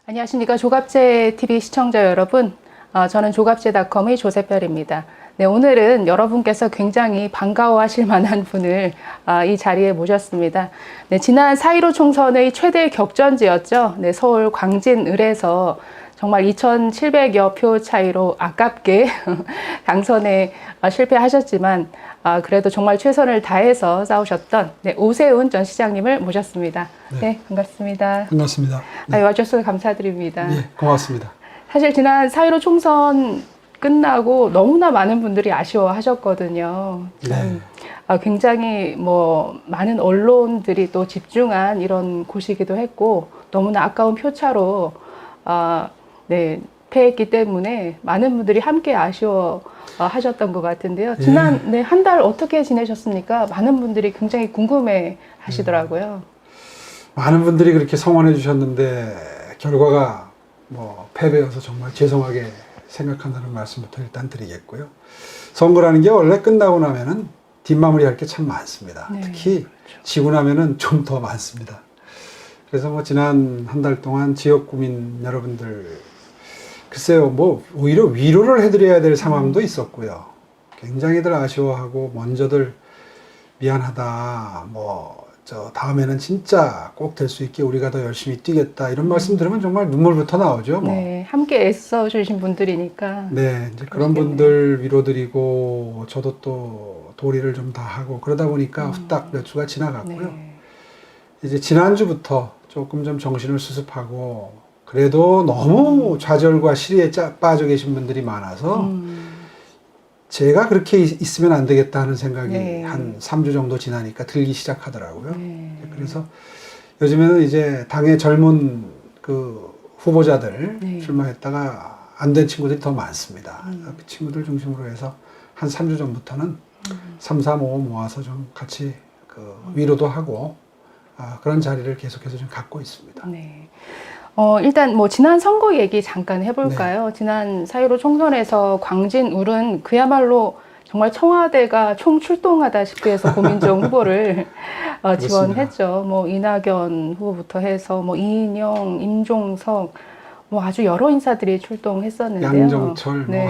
안녕하십니까. 조갑제 TV 시청자 여러분. 저는 조갑제닷컴의 조세별입니다. 네, 오늘은 여러분께서 굉장히 반가워하실 만한 분을 이 자리에 모셨습니다. 네, 지난 4.15 총선의 최대 격전지였죠. 네, 서울 광진을에서 정말 2,700여 표 차이로 아깝게 당선에 실패하셨지만 그래도 정말 최선을 다해서 싸우셨던 오세훈 전 시장님을 모셨습니다. 네, 반갑습니다. 반갑습니다. 네. 와주셔서 감사드립니다. 네, 고맙습니다. 사실 지난 4.15 총선 끝나고 너무나 많은 분들이 아쉬워하셨거든요. 네. 굉장히 많은 언론들이 또 집중한 이런 곳이기도 했고 너무나 아까운 표차로 패했기 때문에 많은 분들이 함께 아쉬워하셨던 것 같은데요. 지난 한 달 어떻게 지내셨습니까? 많은 분들이 굉장히 궁금해 하시더라고요. 많은 분들이 그렇게 성원해 주셨는데 결과가 패배여서 정말 죄송하게 생각한다는 말씀부터 일단 드리겠고요. 선거라는 게 원래 끝나고 나면은 뒷마무리 할 게 참 많습니다. 네, 특히 그렇죠. 지고 나면은 좀 더 많습니다. 그래서 지난 한 달 동안 지역 구민 여러분들 글쎄요, 오히려 위로를 해드려야 될 상황도 있었고요. 굉장히들 아쉬워하고 먼저들 미안하다, 다음에는 진짜 꼭 될 수 있게 우리가 더 열심히 뛰겠다 이런 말씀 들으면 정말 눈물부터 나오죠. 네, 함께 애써주신 분들이니까. 네, 이제 그런 분들 위로드리고 저도 또 도리를 좀 다 하고 그러다 보니까 후딱 몇 주가 지나갔고요. 네. 이제 지난주부터 조금 좀 정신을 수습하고 그래도 너무 좌절과 시리에 빠져 계신 분들이 많아서 제가 그렇게 있으면 안 되겠다 하는 생각이 한 3주 정도 지나니까 들기 시작하더라고요. 그래서 요즘에는 이제 당의 젊은 그 후보자들 출마했다가 안 된 친구들이 더 많습니다. 그 친구들 중심으로 해서 한 3주 전부터는 3, 4, 5 모아서 좀 같이 위로도 하고 그런 자리를 계속해서 좀 갖고 있습니다. 네. 일단 지난 선거 얘기 잠깐 해볼까요? 네. 지난 4.15 총선에서 광진울은 그야말로 정말 청와대가 총출동하다시피 해서 고민정 후보를 지원했죠. 이낙연 후보부터 해서 이인영, 임종석 아주 여러 인사들이 출동했었는데요. 양정철 네.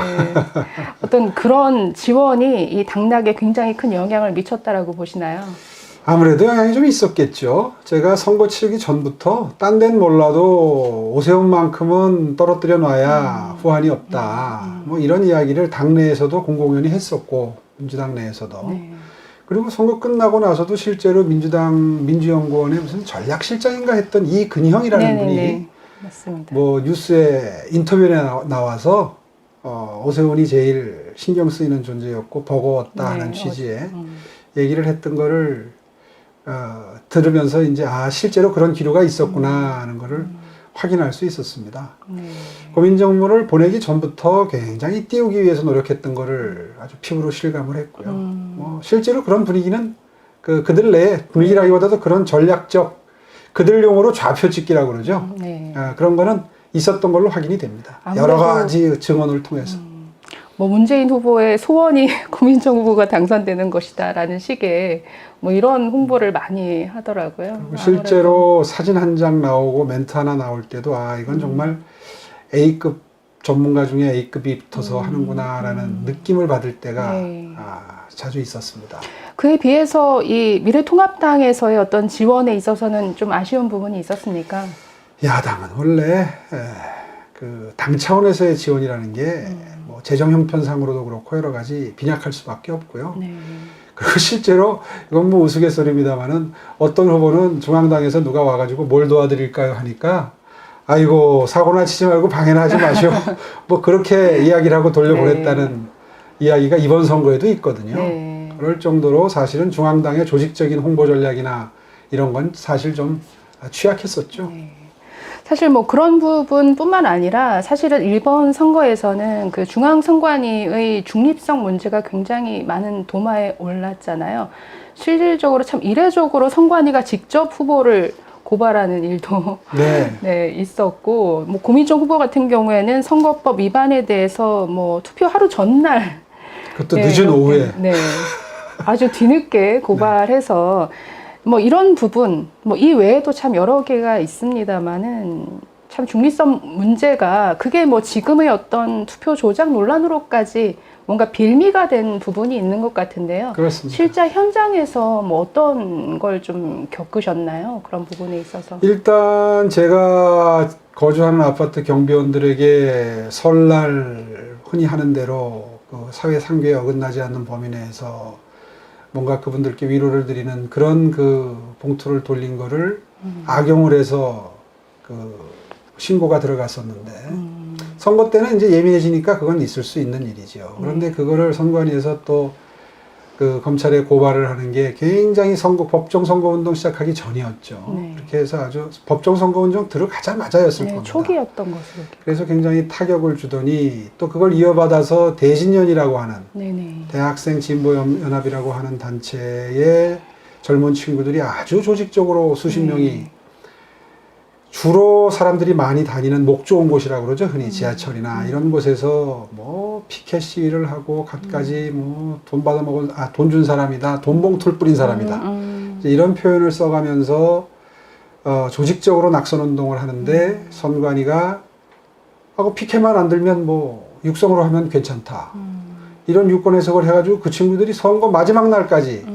어떤 그런 지원이 이 당락에 굉장히 큰 영향을 미쳤다라고 보시나요? 아무래도 영향이 좀 있었겠죠. 제가 선거 치르기 전부터 딴 데는 몰라도 오세훈만큼은 떨어뜨려 놔야 후환이 없다. 이런 이야기를 당내에서도 공공연히 했었고 민주당 내에서도. 그리고 선거 끝나고 나서도 실제로 민주연구원의 무슨 전략실장인가 했던 이근형이라는 분이 맞습니다. 뉴스에 인터뷰에 나와서 오세훈이 제일 신경 쓰이는 존재였고 버거웠다 하는 취지의 얘기를 했던 거를 들으면서 이제 실제로 그런 기류가 있었구나 하는 거를 확인할 수 있었습니다. 고민정문을 보내기 전부터 굉장히 띄우기 위해서 노력했던 거를 아주 피부로 실감을 했고요. 실제로 그런 분위기는 그들 내에 분위기라기보다도 그런 전략적 그들용으로 좌표 찍기라고 그러죠. 그런 거는 있었던 걸로 확인이 됩니다. 여러 가지 증언을 통해서. 문재인 후보의 소원이 고민정 후보가 당선되는 것이다라는 식의 이런 홍보를 많이 하더라고요. 실제로 사진 한 장 나오고 멘트 하나 나올 때도 이건 정말 A급 전문가 중에 A급이 붙어서 하는구나라는 느낌을 받을 때가 자주 있었습니다. 그에 비해서 이 미래통합당에서의 어떤 지원에 있어서는 좀 아쉬운 부분이 있었습니까? 야당은 원래 당 차원에서의 지원이라는 게 재정 형편상으로도 그렇고 여러 가지 빈약할 수밖에 없고요. 그리고 실제로 이건 우스갯소리입니다만은 어떤 후보는 중앙당에서 누가 와가지고 뭘 도와드릴까요 하니까 아이고 사고나 치지 말고 방해나 하지 마시오. 그렇게 이야기를 하고 돌려보냈다는 이야기가 이번 선거에도 있거든요. 그럴 정도로 사실은 중앙당의 조직적인 홍보 전략이나 이런 건 사실 좀 취약했었죠. 사실 그런 부분뿐만 아니라 사실은 이번 선거에서는 그 중앙선관위의 중립성 문제가 굉장히 많은 도마에 올랐잖아요. 실질적으로 참 이례적으로 선관위가 직접 후보를 고발하는 일도 있었고 고민정 후보 같은 경우에는 선거법 위반에 대해서 투표 하루 전날 그것도 늦은 오후에 아주 뒤늦게 고발해서 이런 부분, 이 외에도 참 여러 개가 있습니다만은 참 중립성 문제가 그게 뭐 지금의 어떤 투표 조작 논란으로까지 뭔가 빌미가 된 부분이 있는 것 같은데요. 그렇습니다. 실제 현장에서 뭐 어떤 걸 좀 겪으셨나요? 그런 부분에 있어서. 일단 제가 거주하는 아파트 경비원들에게 설날 흔히 하는 대로 그 사회 상규에 어긋나지 않는 범위 내에서 뭔가 그분들께 위로를 드리는 그런 그 봉투를 돌린 거를 악용을 해서 그 신고가 들어갔었는데 선거 때는 이제 예민해지니까 그건 있을 수 있는 일이죠. 그런데 그거를 선관위에서 또 그 검찰에 고발을 하는 게 굉장히 법정 선거운동 시작하기 전이었죠. 네. 그렇게 해서 아주 법정 선거운동 들어가자마자였을 네, 겁니다. 초기였던 것으로. 그래서 굉장히 타격을 주더니 또 그걸 이어받아서 대진연이라고 하는 네네. 대학생 진보연합이라고 하는 단체의 젊은 친구들이 아주 조직적으로 수십 명이 주로 사람들이 많이 다니는 목 좋은 곳이라고 그러죠. 흔히 지하철이나 이런 곳에서 뭐 피켓 시위를 하고 갖가지 뭐 돈 받아먹은, 돈 준 사람이다. 돈 봉투를 뿌린 사람이다. 이제 이런 표현을 써가면서 조직적으로 낙선 운동을 하는데 선관위가 피켓만 안 들면 뭐 육성으로 하면 괜찮다. 이런 유권 해석을 해가지고 그 친구들이 선거 마지막 날까지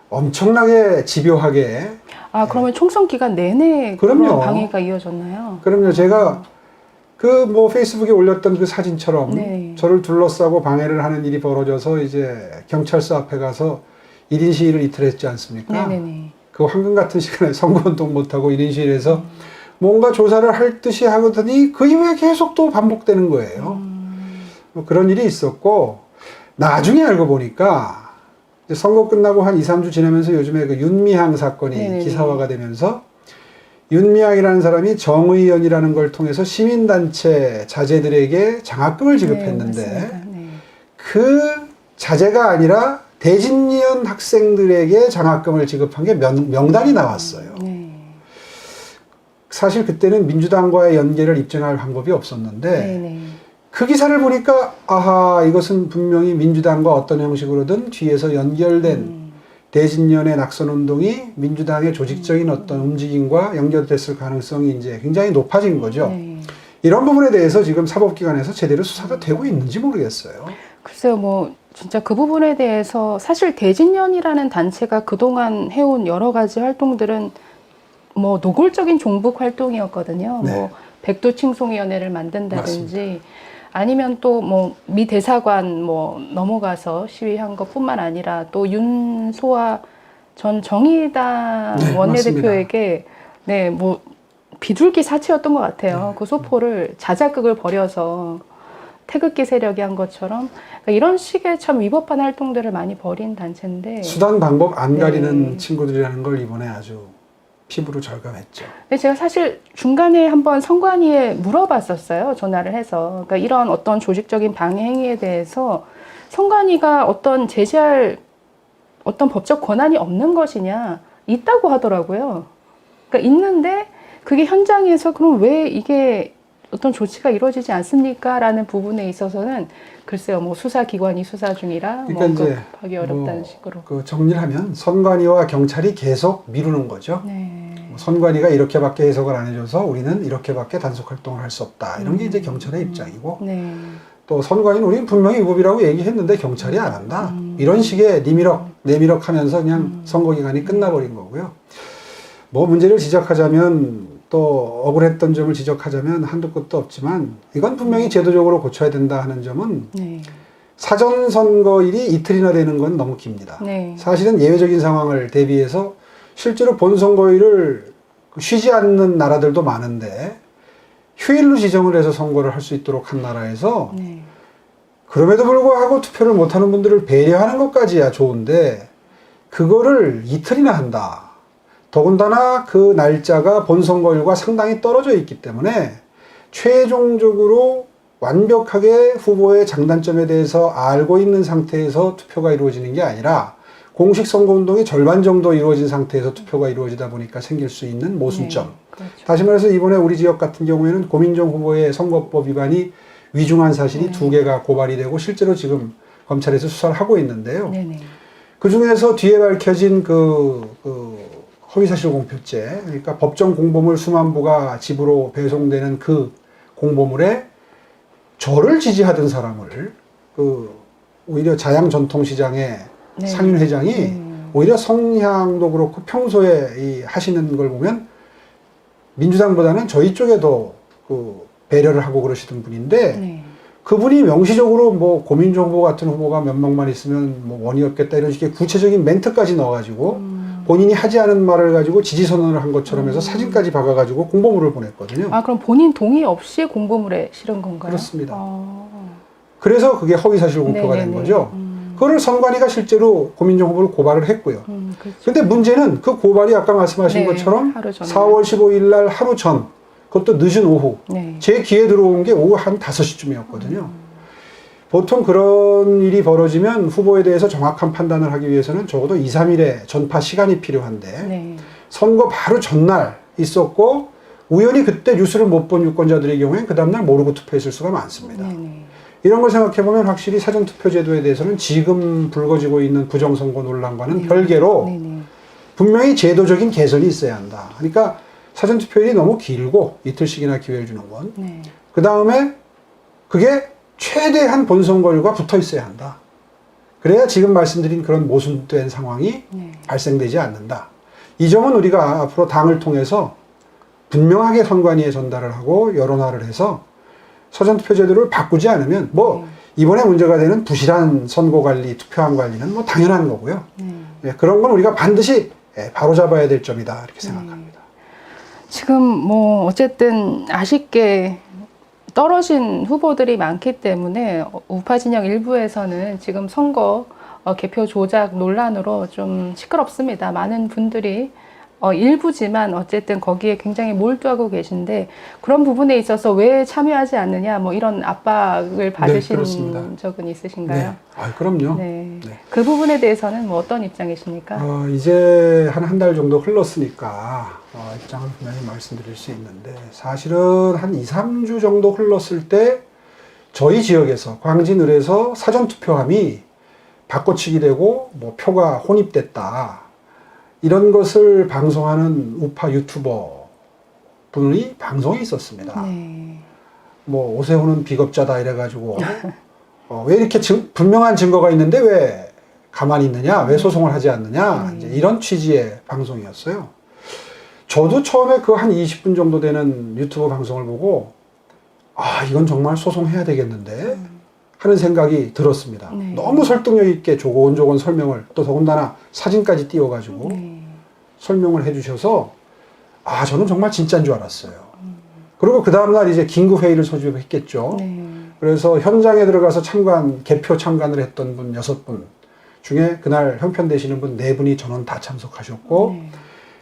엄청나게 집요하게 그러면 총선 기간 내내 그럼요. 그런 방해가 이어졌나요? 그럼요. 제가 그 뭐 페이스북에 올렸던 그 사진처럼 네. 저를 둘러싸고 방해를 하는 일이 벌어져서 이제 경찰서 앞에 가서 1인 시위를 이틀 했지 않습니까? 네네네. 그 황금 같은 시간에 선거운동 못하고 1인 시위를 해서 뭔가 조사를 할 듯이 하더니 그 이후에 계속 또 반복되는 거예요. 뭐 그런 일이 있었고 나중에 알고 보니까 이제 선거 끝나고 한 2, 3주 지나면서 요즘에 그 윤미향 사건이 네네네. 기사화가 되면서 윤미향이라는 사람이 정의연이라는 걸 통해서 시민단체 자제들에게 장학금을 지급했는데 네, 네. 그 자제가 아니라 대진연 학생들에게 장학금을 지급한 게 명단이 나왔어요. 네. 사실 그때는 민주당과의 연계를 입증할 방법이 없었는데 네네. 그 기사를 보니까 아하 이것은 분명히 민주당과 어떤 형식으로든 뒤에서 연결된 대진연의 낙선운동이 민주당의 조직적인 어떤 움직임과 연결됐을 가능성이 이제 굉장히 높아진 거죠. 네. 이런 부분에 대해서 지금 사법기관에서 제대로 수사가 되고 있는지 모르겠어요. 글쎄요, 뭐 진짜 그 부분에 대해서 사실 대진연이라는 단체가 그동안 해온 여러 가지 활동들은 뭐 노골적인 종북 활동이었거든요. 네. 뭐 백두칭송위원회를 만든다든지 아니면 또 뭐 미 대사관 뭐 넘어가서 시위한 것뿐만 아니라 또 윤소아 전 정의당 네, 원내대표에게 네, 뭐 비둘기 사체였던 것 같아요. 그 소포를 자작극을 벌여서 태극기 세력이 한 것처럼 그러니까 이런 식의 참 위법한 활동들을 많이 벌인 단체인데 수단 방법 안 네. 가리는 친구들이라는 걸 이번에 아주 피부로 절감했죠. 근데 제가 사실 중간에 한번 선관위에 물어봤었어요. 전화를 해서. 그러니까 이런 어떤 조직적인 방해 행위에 대해서 선관위가 어떤 제재할 어떤 법적 권한이 없는 것이냐 있다고 하더라고요. 그러니까 있는데 그게 현장에서 그럼 왜 이게 어떤 조치가 이루어지지 않습니까? 라는 부분에 있어서는 글쎄요, 뭐 수사기관이 수사 중이라 그러니까 뭐 이제 급하기 어렵다는 뭐 식으로. 그 정리를 하면 선관위와 경찰이 계속 미루는 거죠. 네. 선관위가 이렇게밖에 해석을 안 해줘서 우리는 이렇게밖에 단속 활동을 할 수 없다. 이런 게 이제 경찰의 입장이고 네. 또 선관위는 우리는 분명히 위법이라고 얘기했는데 경찰이 안 한다. 이런 식의 니미럭 내미럭 하면서 그냥 선거 기간이 끝나버린 거고요. 뭐 문제를 지적하자면 또 억울했던 점을 지적하자면 한두 끝도 없지만 이건 분명히 제도적으로 고쳐야 된다 하는 점은 네. 사전 선거일이 이틀이나 되는 건 너무 깁니다. 네. 사실은 예외적인 상황을 대비해서 실제로 본 선거일을 쉬지 않는 나라들도 많은데 휴일로 지정을 해서 선거를 할 수 있도록 한 나라에서 네. 그럼에도 불구하고 투표를 못하는 분들을 배려하는 것까지야 좋은데 그거를 이틀이나 한다. 더군다나 그 날짜가 본선거일과 상당히 떨어져 있기 때문에 최종적으로 완벽하게 후보의 장단점에 대해서 알고 있는 상태에서 투표가 이루어지는 게 아니라 공식 선거운동이 절반 정도 이루어진 상태에서 투표가 이루어지다 보니까 생길 수 있는 모순점. 네, 그렇죠. 다시 말해서 이번에 우리 지역 같은 경우에는 고민정 후보의 선거법 위반이 위중한 사실이 2개가 고발이 되고 실제로 지금 검찰에서 수사를 하고 있는데요. 네네. 그 중에서 뒤에 밝혀진 허위사실 공표죄, 그러니까 법정 공보물 수만 부가 집으로 배송되는 그 공보물에 저를 지지하던 사람을 오히려 자양전통시장의 네. 상윤 회장이 오히려 성향도 그렇고 평소에 하시는 걸 보면 민주당보다는 저희 쪽에도 배려를 하고 그러시던 분인데 네. 그분이 명시적으로 뭐 고민정 후보 같은 후보가 몇 명만 있으면 뭐 원이 없겠다 이런 식의 구체적인 멘트까지 넣어가지고 본인이 하지 않은 말을 가지고 지지선언을 한 것처럼 해서 사진까지 박아가지고 공보물을 보냈거든요. 아, 그럼 본인 동의 없이 공보물에 실은 건가요? 그렇습니다. 아. 그래서 그게 허위사실 공표가 된 네네네. 거죠. 그거를 선관위가 실제로 고민정 후보를 고발을 했고요. 그렇죠. 근데 문제는 그 고발이 아까 말씀하신 네, 것처럼 하루 전에. 4월 15일 날 하루 전, 그것도 늦은 오후, 네. 제 귀에 들어온 게 오후 한 5시쯤이었거든요. 보통 그런 일이 벌어지면 후보에 대해서 정확한 판단을 하기 위해서는 적어도 2, 3일의 전파 시간이 필요한데 네. 선거 바로 전날 있었고 우연히 그때 뉴스를 못 본 유권자들의 경우엔 그 다음날 모르고 투표했을 수가 많습니다. 네네. 이런 걸 생각해보면 확실히 사전투표제도에 대해서는 지금 불거지고 있는 부정선거 논란과는 별개로 네네. 분명히 제도적인 개선이 있어야 한다. 그러니까 사전투표일이 너무 길고 이틀씩이나 기회를 주는 건. 네. 그 다음에 그게 최대한 본선거율과 붙어 있어야 한다. 그래야 지금 말씀드린 그런 모순된 상황이 네. 발생되지 않는다. 이 점은 우리가 앞으로 당을 통해서 분명하게 선관위에 전달을 하고 여론화를 해서 사전투표제도를 바꾸지 않으면 뭐 이번에 문제가 되는 부실한 선거관리, 투표함 관리는 뭐 당연한 거고요. 예, 그런 건 우리가 반드시 바로잡아야 될 점이다 이렇게 생각합니다. 지금 뭐 어쨌든 아쉽게 떨어진 후보들이 많기 때문에 우파 진영 일부에서는 지금 선거 개표 조작 논란으로 좀 시끄럽습니다. 많은 분들이 일부지만 어쨌든 거기에 굉장히 몰두하고 계신데 그런 부분에 있어서 왜 참여하지 않느냐 뭐 이런 압박을 받으신 그렇습니다. 적은 있으신가요? 네, 그럼요. 네. 네. 그 부분에 대해서는 뭐 어떤 입장이십니까? 이제 한 달 정도 흘렀으니까 입장을 분명히 말씀드릴 수 있는데 사실은 한 2, 3주 정도 흘렀을 때 저희 지역에서 광진을에서 사전투표함이 바꿔치기 되고 뭐 표가 혼입됐다. 이런 것을 방송하는 우파 유튜버 분이 방송에 있었습니다. 네. 뭐 오세훈은 비겁자다 이래가지고 왜 이렇게 분명한 증거가 있는데 왜 가만히 있느냐, 왜 소송을 하지 않느냐, 이제 이런 취지의 방송이었어요. 저도 처음에 그 한 20분 정도 되는 유튜브 방송을 보고 이건 정말 소송해야 되겠는데 하는 생각이 들었습니다. 네. 너무 설득력 있게 조곤조곤 설명을 또 더군다나 사진까지 띄워가지고 설명을 해주셔서 저는 정말 진짜인 줄 알았어요. 그리고 그 다음날 이제 긴급회의를 소집했겠죠. 네. 그래서 현장에 들어가서 개표 참관을 했던 분 6분 중에 그날 형편되시는 분 4분이 전원 다 참석하셨고 네.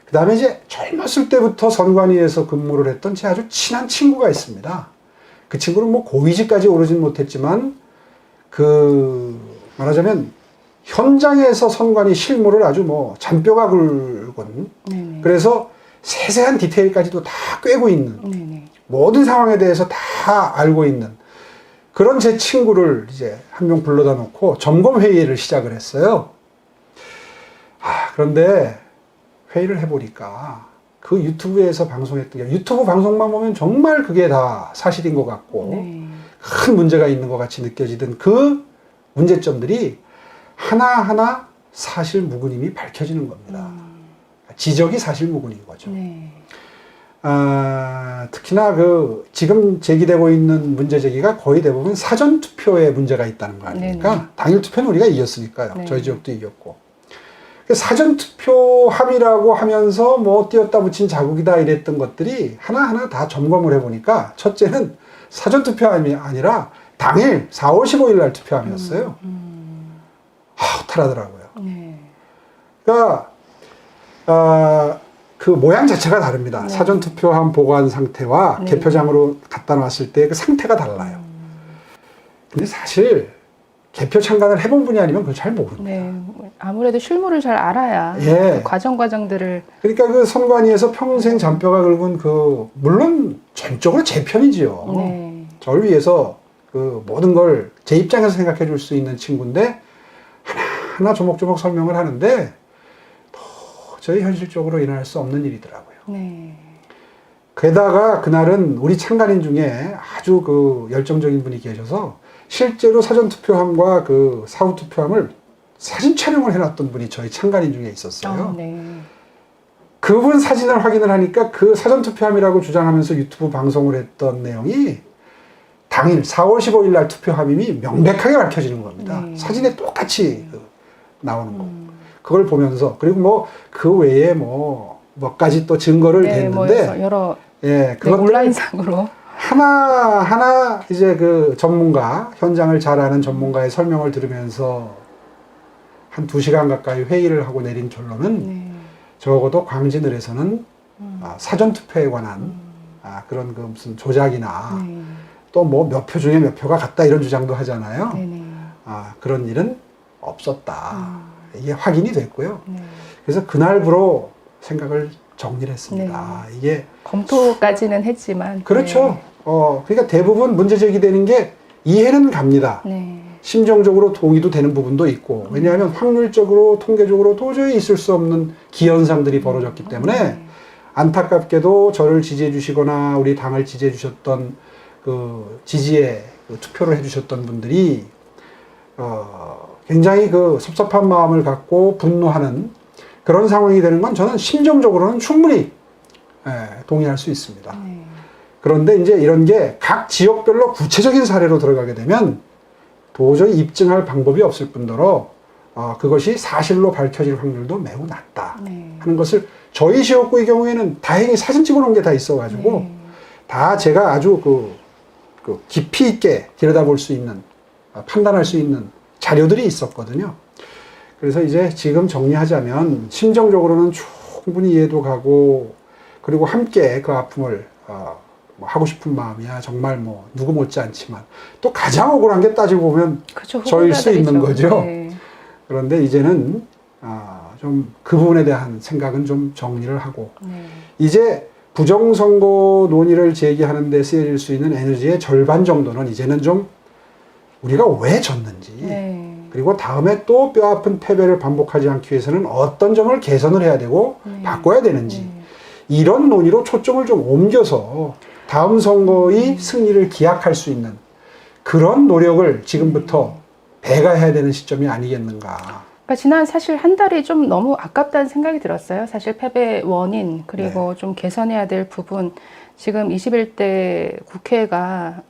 그 다음에 이제 젊었을 때부터 선관위에서 근무를 했던 제 아주 친한 친구가 있습니다. 그 친구는 뭐 고위직까지 오르진 못했지만 말하자면 현장에서 선관위 실무를 아주 뭐 잔뼈가 굵은 네네. 그래서 세세한 디테일까지도 다 꿰고 있는 네네. 모든 상황에 대해서 다 알고 있는 그런 제 친구를 이제 한 명 불러다 놓고 점검 회의를 시작을 했어요. 그런데 회의를 해보니까 그 유튜브에서 방송했던 게 유튜브 방송만 보면 정말 그게 다 사실인 것 같고 네. 큰 문제가 있는 것 같이 느껴지던 그 문제점들이 하나하나 사실무근임이 밝혀지는 겁니다. 지적이 사실무근인 거죠. 네. 특히나 지금 제기되고 있는 문제 제기가 거의 대부분 사전투표에 문제가 있다는 거 아닙니까? 네네. 당일 투표는 우리가 이겼으니까요. 네. 저희 지역도 이겼고. 사전투표함이라고 하면서 뭐 띄었다 붙인 자국이다 이랬던 것들이 하나하나 다 점검을 해보니까 첫째는 사전투표함이 아니라 당일 4월 15일 날 투표함이었어요. 허탈하더라고요. 네. 그러니까 그 모양 자체가 다릅니다. 네. 사전투표함 보관 상태와 네. 개표장으로 갖다 놨을 때 그 상태가 달라요. 근데 사실 개표 참관을 해본 분이 아니면 그걸 잘 모릅니다. 네. 아무래도 실무를 잘 알아야 예. 그 과정들을 그러니까 그 선관위에서 평생 잔뼈가 굵은 물론 전적으로 제 편이지요. 네. 저를 위해서 그 모든 걸 제 입장에서 생각해 줄 수 있는 친구인데 하나하나 조목조목 설명을 하는데 도저히 현실적으로 일어날 수 없는 일이더라고요. 네. 게다가 그날은 우리 참관인 중에 아주 그 열정적인 분이 계셔서 실제로 사전투표함과 그 사후투표함을 사진 촬영을 해놨던 분이 저희 참관인 중에 있었어요. 네. 그분 사진을 확인을 하니까 그 사전투표함이라고 주장하면서 유튜브 방송을 했던 내용이 당일 4월 15일 날 투표함임이 명백하게 밝혀지는 겁니다. 네. 사진에 똑같이 나오는 거고. 그걸 보면서, 그리고 뭐 그 외에 뭐 몇 가지 또 증거를 네, 뭐 댔는데, 여러 예, 네, 온라인상으로 하나하나 이제 그 전문가, 현장을 잘 아는 전문가의 설명을 들으면서 한 2시간 가까이 회의를 하고 내린 결론은 네. 적어도 광진을에서는 사전투표에 관한 그런 그 무슨 조작이나 네. 또 뭐 몇 표 중에 몇 표가 같다 이런 주장도 하잖아요. 네네. 그런 일은 없었다. 이게 확인이 됐고요. 네. 그래서 그날부로 생각을 정리를 했습니다. 이게 검토까지는 했지만 그렇죠. 그러니까 대부분 문제 제기되는 게 이해는 갑니다. 네. 심정적으로 동의도 되는 부분도 있고, 왜냐하면 확률적으로 통계적으로 도저히 있을 수 없는 기현상들이 벌어졌기 때문에 안타깝게도 저를 지지해 주시거나 우리 당을 지지해 주셨던 그 지지에 그 투표를 해 주셨던 분들이 굉장히 그 섭섭한 마음을 갖고 분노하는 그런 상황이 되는 건 저는 심정적으로는 충분히 동의할 수 있습니다. 네. 그런데 이제 이런 게 각 지역별로 구체적인 사례로 들어가게 되면 도저히 입증할 방법이 없을 뿐더러 그것이 사실로 밝혀질 확률도 매우 낮다 네. 하는 것을 저희 지역구의 경우에는 다행히 사진 찍어 놓은 게 다 있어가지고 네. 다 제가 아주 그 깊이 있게 들여다볼 수 있는, 판단할 수 있는 자료들이 있었거든요. 그래서 이제 지금 정리하자면 심정적으로는 충분히 이해도 가고, 그리고 함께 그 아픔을 뭐 하고 싶은 마음이야 정말 뭐 누구 못지않지만, 또 가장 억울한 게 따지고 보면 그렇죠. 저일 수 있는 거죠. 네. 그런데 이제는 좀 그 부분에 대한 생각은 좀 정리를 하고, 네. 이제 부정선거 논의를 제기하는 데 쓰여질 수 있는 에너지의 절반 정도는 이제는 좀 우리가 왜 졌는지, 네. 그리고 다음에 또 뼈아픈 패배를 반복하지 않기 위해서는 어떤 점을 개선을 해야 되고 바꿔야 되는지, 이런 논의로 초점을 좀 옮겨서 다음 선거의 승리를 기약할 수 있는 그런 노력을 지금부터 배가해야 되는 시점이 아니겠는가. 그러니까 지난 사실 한 달이 좀 너무 아깝다는 생각이 들었어요. 사실 패배 원인, 그리고 좀 개선해야 될 부분, 지금 21대 국회가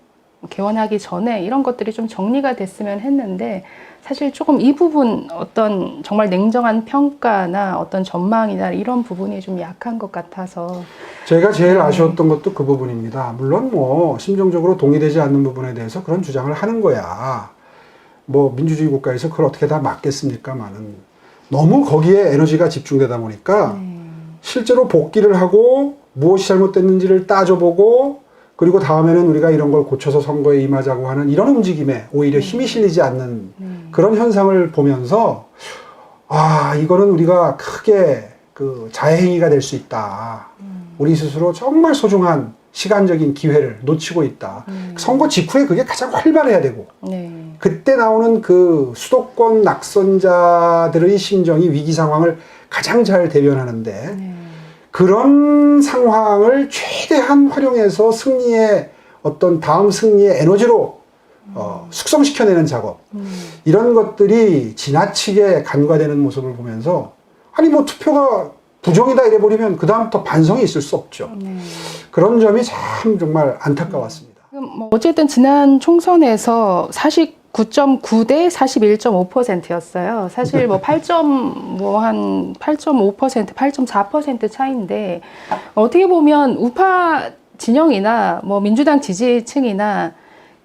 개원하기 전에 이런 것들이 좀 정리가 됐으면 했는데, 사실 조금 이 부분 어떤 정말 냉정한 평가나 어떤 전망이나 이런 부분이 좀 약한 것 같아서. 제가 제일 아쉬웠던 것도 그 부분입니다. 물론 뭐 심정적으로 동의되지 않는 부분에 대해서 그런 주장을 하는 거야. 뭐 민주주의 국가에서 그걸 어떻게 다 막겠습니까만은, 너무 거기에 에너지가 집중되다 보니까 실제로 복귀를 하고 무엇이 잘못됐는지를 따져보고, 그리고 다음에는 우리가 이런 걸 고쳐서 선거에 임하자고 하는 이런 움직임에 오히려 힘이 실리지 않는 그런 현상을 보면서, 이거는 우리가 크게 그 자해행위가 될 수 있다. 우리 스스로 정말 소중한 시간적인 기회를 놓치고 있다. 선거 직후에 그게 가장 활발해야 되고, 그때 나오는 그 수도권 낙선자들의 심정이 위기 상황을 가장 잘 대변하는데, 그런 상황을 최대한 활용해서 승리의 어떤 다음 승리의 에너지로 숙성시켜내는 작업, 이런 것들이 지나치게 간과되는 모습을 보면서, 아니 뭐 투표가 부정이다 이래버리면 그 다음부터 반성이 있을 수 없죠. 그런 점이 참 정말 안타까웠습니다. 뭐 어쨌든 지난 총선에서 49.9대 41.5%였어요. 사실 뭐 8.5%, 8.4% 차이인데, 어떻게 보면 우파 진영이나 뭐 민주당 지지층이나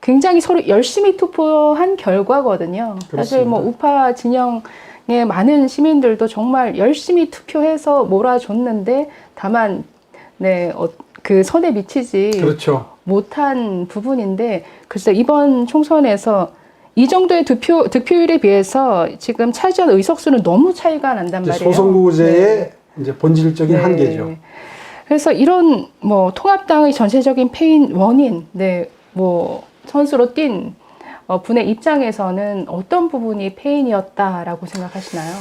굉장히 서로 열심히 투표한 결과거든요. 사실 뭐 우파 진영의 많은 시민들도 정말 열심히 투표해서 몰아줬는데, 다만 그 선에 미치지 그렇죠. 못한 부분인데, 글쎄 이번 총선에서 이 정도의 득표율에 비해서 지금 차지한 의석수는 너무 차이가 난단 말이에요. 소선거제의 이제 본질적인 한계죠. 그래서 이런 뭐 통합당의 전체적인 패인 원인, 뭐 선수로 뛴 분의 입장에서는 어떤 부분이 패인이었다라고 생각하시나요?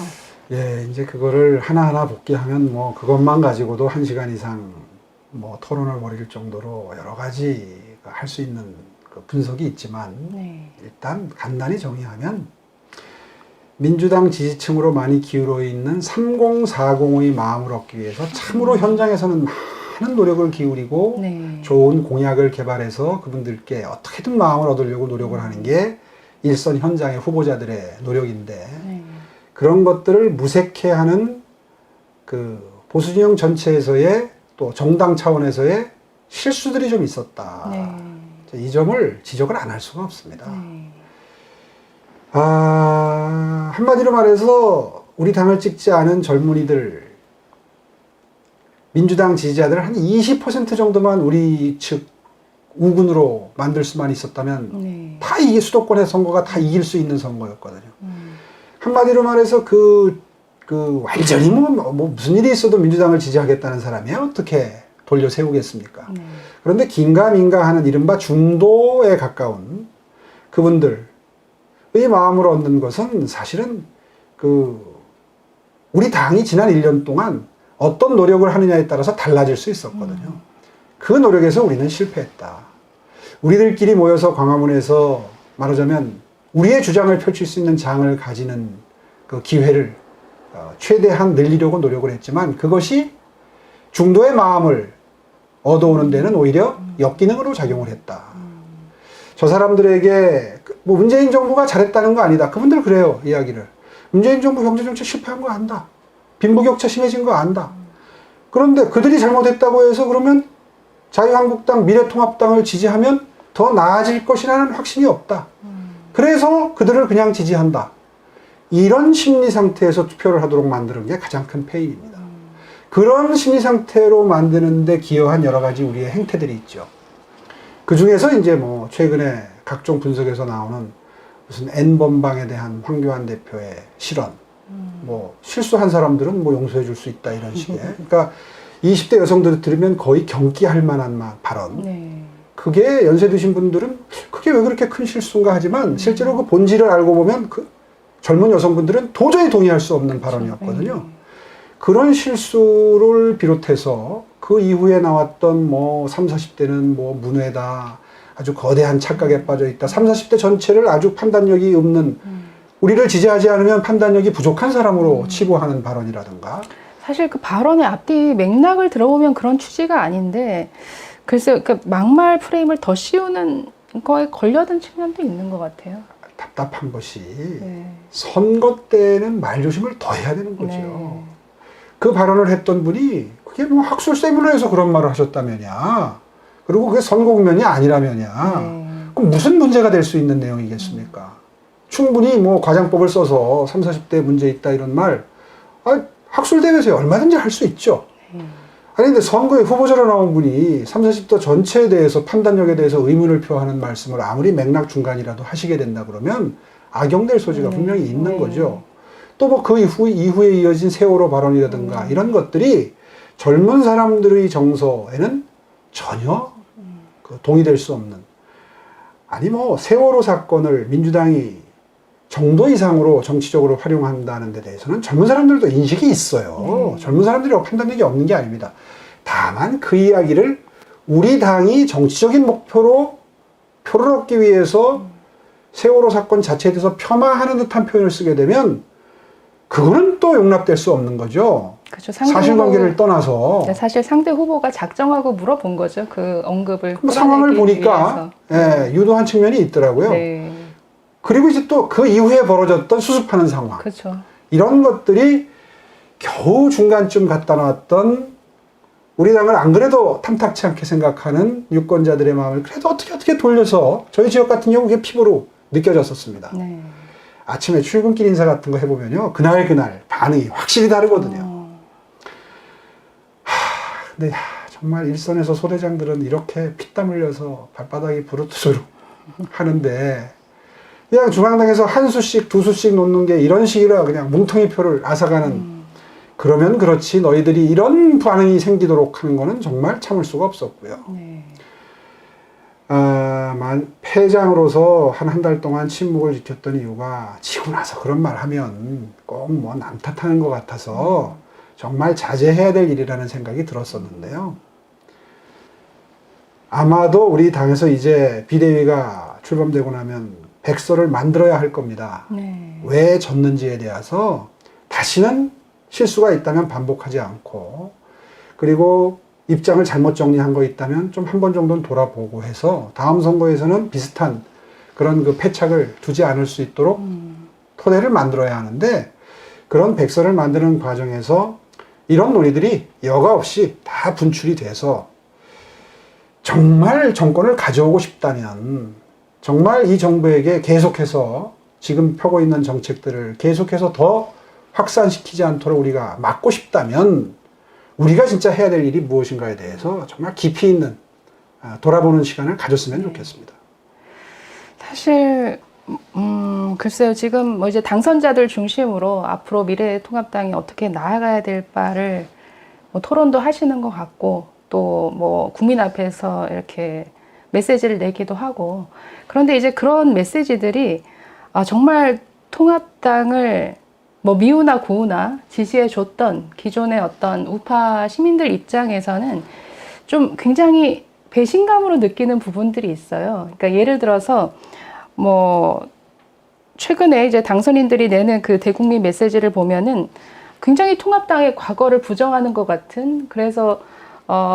예, 이제 그거를 하나하나 복귀하면 뭐 그것만 가지고도 1시간 이상 뭐 토론을 벌일 정도로 여러 가지 할 수 있는 그 분석이 있지만 네. 일단 간단히 정의하면 민주당 지지층으로 많이 기울어 있는 3040의 마음을 얻기 위해서 참으로 현장에서는 많은 노력을 기울이고 네. 좋은 공약을 개발해서 그분들께 어떻게든 마음을 얻으려고 노력을 하는 게 일선 현장의 후보자들의 노력인데 네. 그런 것들을 무색해하는 그 보수진영 전체에서의 또 정당 차원에서의 실수들이 좀 있었다. 네. 이 점을 지적을 안 할 수가 없습니다. 네. 한마디로 말해서 우리 당을 찍지 않은 젊은이들, 민주당 지지자들 한 20% 정도만 우리 측 우군으로 만들 수만 있었다면 네. 다 이게 수도권의 선거가 다 이길 수 있는 선거였거든요. 한마디로 말해서 완전히 뭐 무슨 일이 있어도 민주당을 지지하겠다는 사람이 어떻게 돌려 세우겠습니까? 네. 그런데 긴가민가 하는 이른바 중도에 가까운 그분들의 마음을 얻는 것은 사실은 우리 당이 지난 1년 동안 어떤 노력을 하느냐에 따라서 달라질 수 있었거든요. 그 노력에서 우리는 실패했다. 우리들끼리 모여서 광화문에서 말하자면 우리의 주장을 펼칠 수 있는 장을 가지는 그 기회를 최대한 늘리려고 노력을 했지만 그것이 중도의 마음을 얻어오는 데는 오히려 역기능으로 작용을 했다. 저 사람들에게 뭐 문재인 정부가 잘했다는 거 아니다. 그분들 그래요, 이야기를. 문재인 정부 경제정책 실패한 거 안다. 빈부격차 심해진 거 안다. 그런데 그들이 잘못했다고 해서 그러면 자유한국당, 미래통합당을 지지하면 더 나아질 것이라는 확신이 없다. 그래서 그들을 그냥 지지한다. 이런 심리 상태에서 투표를 하도록 만드는 게 가장 큰 페일입니다. 그런 심리 상태로 만드는데 기여한 여러 가지 우리의 행태들이 있죠. 그 중에서 이제 뭐 최근에 각종 분석에서 나오는 무슨 N번방에 대한 황교안 대표의 실언, 뭐 실수한 사람들은 뭐 용서해 줄 수 있다 이런 식의. 그러니까 20대 여성들이 들으면 거의 경기할 만한 발언. 네. 그게 연세 드신 분들은 그게 왜 그렇게 큰 실수인가 하지만 실제로 그 본질을 알고 보면 그 젊은 여성분들은 도저히 동의할 수 없는 발언이었거든요. 그런 실수를 비롯해서 그 이후에 나왔던 뭐 30, 40대는 뭐 문외다. 아주 거대한 착각에 빠져 있다. 30, 40대 전체를 아주 판단력이 없는 우리를 지지하지 않으면 판단력이 부족한 사람으로 치부하는 발언이라든가. 사실 그 발언의 앞뒤 맥락을 들어보면 그런 취지가 아닌데 글쎄요, 그 막말 프레임을 더 씌우는 거에 걸려든 측면도 있는 것 같아요. 답답한 것이 네. 선거 때는 말조심을 더 해야 되는 거죠. 네. 그 발언을 했던 분이 그게 뭐 학술 세미나에서 그런 말을 하셨다면야. 그리고 그게 선거 국면이 아니라면야. 네. 그럼 무슨 문제가 될 수 있는 내용이겠습니까? 충분히 뭐 과장법을 써서 30, 40대 문제 있다 이런 말 학술 대회에서 얼마든지 할 수 있죠. 아니 근데 선거에 후보자로 나온 분이 30, 40대 전체에 대해서 판단력에 대해서 의문을 표하는 말씀을 아무리 맥락 중간이라도 하시게 된다 그러면 악용될 소지가 분명히 있는 거죠. 또 뭐 그 이후에 이어진 세월호 발언이라든가 이런 것들이 젊은 사람들의 정서에는 전혀 동의될 수 없는. 아니 뭐 세월호 사건을 민주당이 정도 이상으로 정치적으로 활용한다는 데 대해서는 젊은 사람들도 인식이 있어요. 젊은 사람들이라고 판단력이 없는 게 아닙니다. 다만 그 이야기를 우리 당이 정치적인 목표로 표를 얻기 위해서 세월호 사건 자체에 대해서 폄하하는 듯한 표현을 쓰게 되면 그거는 또 용납될 수 없는 거죠. 그렇죠. 사실관계를 떠나서. 사실 상대 후보가 작정하고 물어본 거죠. 그 언급을. 뭐 상황을 보니까 유도한 측면이 있더라고요. 네. 그리고 이제 또 그 이후에 벌어졌던 수습하는 상황. 그렇죠. 이런 것들이 겨우 중간쯤 갖다 놨던 우리 당을 안 그래도 탐탁치 않게 생각하는 유권자들의 마음을 그래도 어떻게 돌려서 저희 지역 같은 경우 그게 피부로 느껴졌었습니다. 네. 아침에 출근길 인사 같은 거 해보면요. 그날 반응이 확실히 다르거든요. 근데 정말 일선에서 소대장들은 이렇게 피땀 흘려서 발바닥이 부르트도록 하는데 그냥 중앙당에서 한 수씩 두 수씩 놓는 게 이런 식이라 그냥 뭉텅이 표를 앗아가는 그러면 그렇지 너희들이 이런 반응이 생기도록 하는 거는 정말 참을 수가 없었고요. 네. 회장으로서 한 달 동안 침묵을 지켰던 이유가 지고 나서 그런 말 하면 꼭 뭐 남 탓하는 것 같아서 정말 자제해야 될 일이라는 생각이 들었었는데요. 아마도 우리 당에서 이제 비대위가 출범되고 나면 백서를 만들어야 할 겁니다. 네. 왜 졌는지에 대해서 다시는 실수가 있다면 반복하지 않고, 그리고 입장을 잘못 정리한 거 있다면 좀 한 번 정도는 돌아보고 해서 다음 선거에서는 비슷한 그런 그 패착을 두지 않을 수 있도록 토대를 만들어야 하는데, 그런 백서를 만드는 과정에서 이런 논의들이 여과 없이 다 분출이 돼서 정말 정권을 가져오고 싶다면, 정말 이 정부에게 계속해서 지금 펴고 있는 정책들을 계속해서 더 확산시키지 않도록 우리가 막고 싶다면, 우리가 진짜 해야 될 일이 무엇인가에 대해서 정말 깊이 있는 돌아보는 시간을 가졌으면 좋겠습니다. 사실 글쎄요, 지금 뭐 이제 당선자들 중심으로 앞으로 미래통합당이 어떻게 나아가야 될 바를 뭐 토론도 하시는 것 같고, 또 뭐 국민 앞에서 이렇게 메시지를 내기도 하고, 그런데 이제 그런 메시지들이 정말 통합당을 뭐 미우나 고우나 지지해 줬던 기존의 어떤 우파 시민들 입장에서는 좀 굉장히 배신감으로 느끼는 부분들이 있어요. 그러니까 예를 들어서 뭐 최근에 이제 당선인들이 내는 그 대국민 메시지를 보면은 굉장히 통합당의 과거를 부정하는 것 같은, 그래서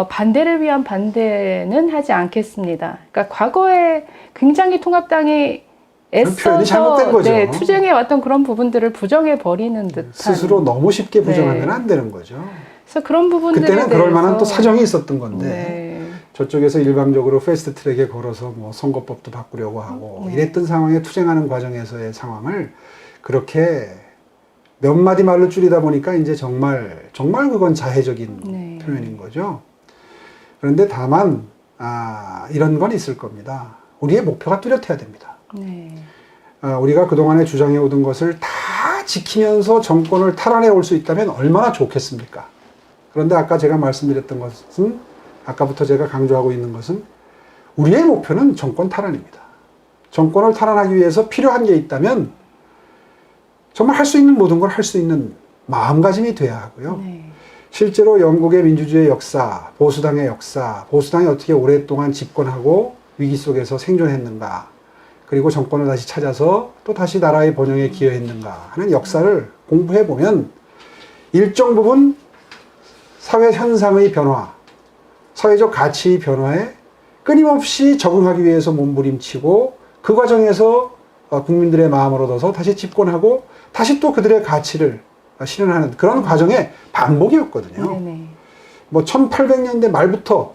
반대를 위한 반대는 하지 않겠습니다. 그러니까 과거에 굉장히 통합당이 표현이 잘못된 거죠. 네, 투쟁해 왔던 그런 부분들을 부정해 버리는 듯한, 스스로 너무 쉽게 부정하면 네. 안 되는 거죠. 그래서 그런 부분들에 그때는 대해서 그럴 만한 또 사정이 있었던 건데, 네. 저쪽에서 일방적으로 패스트 트랙에 걸어서 뭐 선거법도 바꾸려고 하고 이랬던 상황에 투쟁하는 과정에서의 상황을 그렇게 몇 마디 말로 줄이다 보니까 이제 정말 그건 자해적인 네. 표현인 거죠. 그런데 다만 이런 건 있을 겁니다. 우리의 목표가 뚜렷해야 됩니다. 네. 우리가 그동안에 주장해 오던 것을 다 지키면서 정권을 탈환해 올 수 있다면 얼마나 좋겠습니까? 그런데 아까 제가 말씀드렸던 것은, 아까부터 제가 강조하고 있는 것은, 우리의 목표는 정권 탈환입니다. 정권을 탈환하기 위해서 필요한 게 있다면 정말 할 수 있는 모든 걸 할 수 있는 마음가짐이 돼야 하고요. 네. 실제로 영국의 민주주의 역사, 보수당의 역사, 보수당이 어떻게 오랫동안 집권하고 위기 속에서 생존했는가, 그리고 정권을 다시 찾아서 또 다시 나라의 번영에 기여했는가 하는 역사를 공부해 보면 일정 부분 사회 현상의 변화, 사회적 가치의 변화에 끊임없이 적응하기 위해서 몸부림치고, 그 과정에서 국민들의 마음을 얻어서 다시 집권하고 다시 또 그들의 가치를 실현하는 그런 과정의 반복이었거든요. 네네. 뭐 1800년대 말부터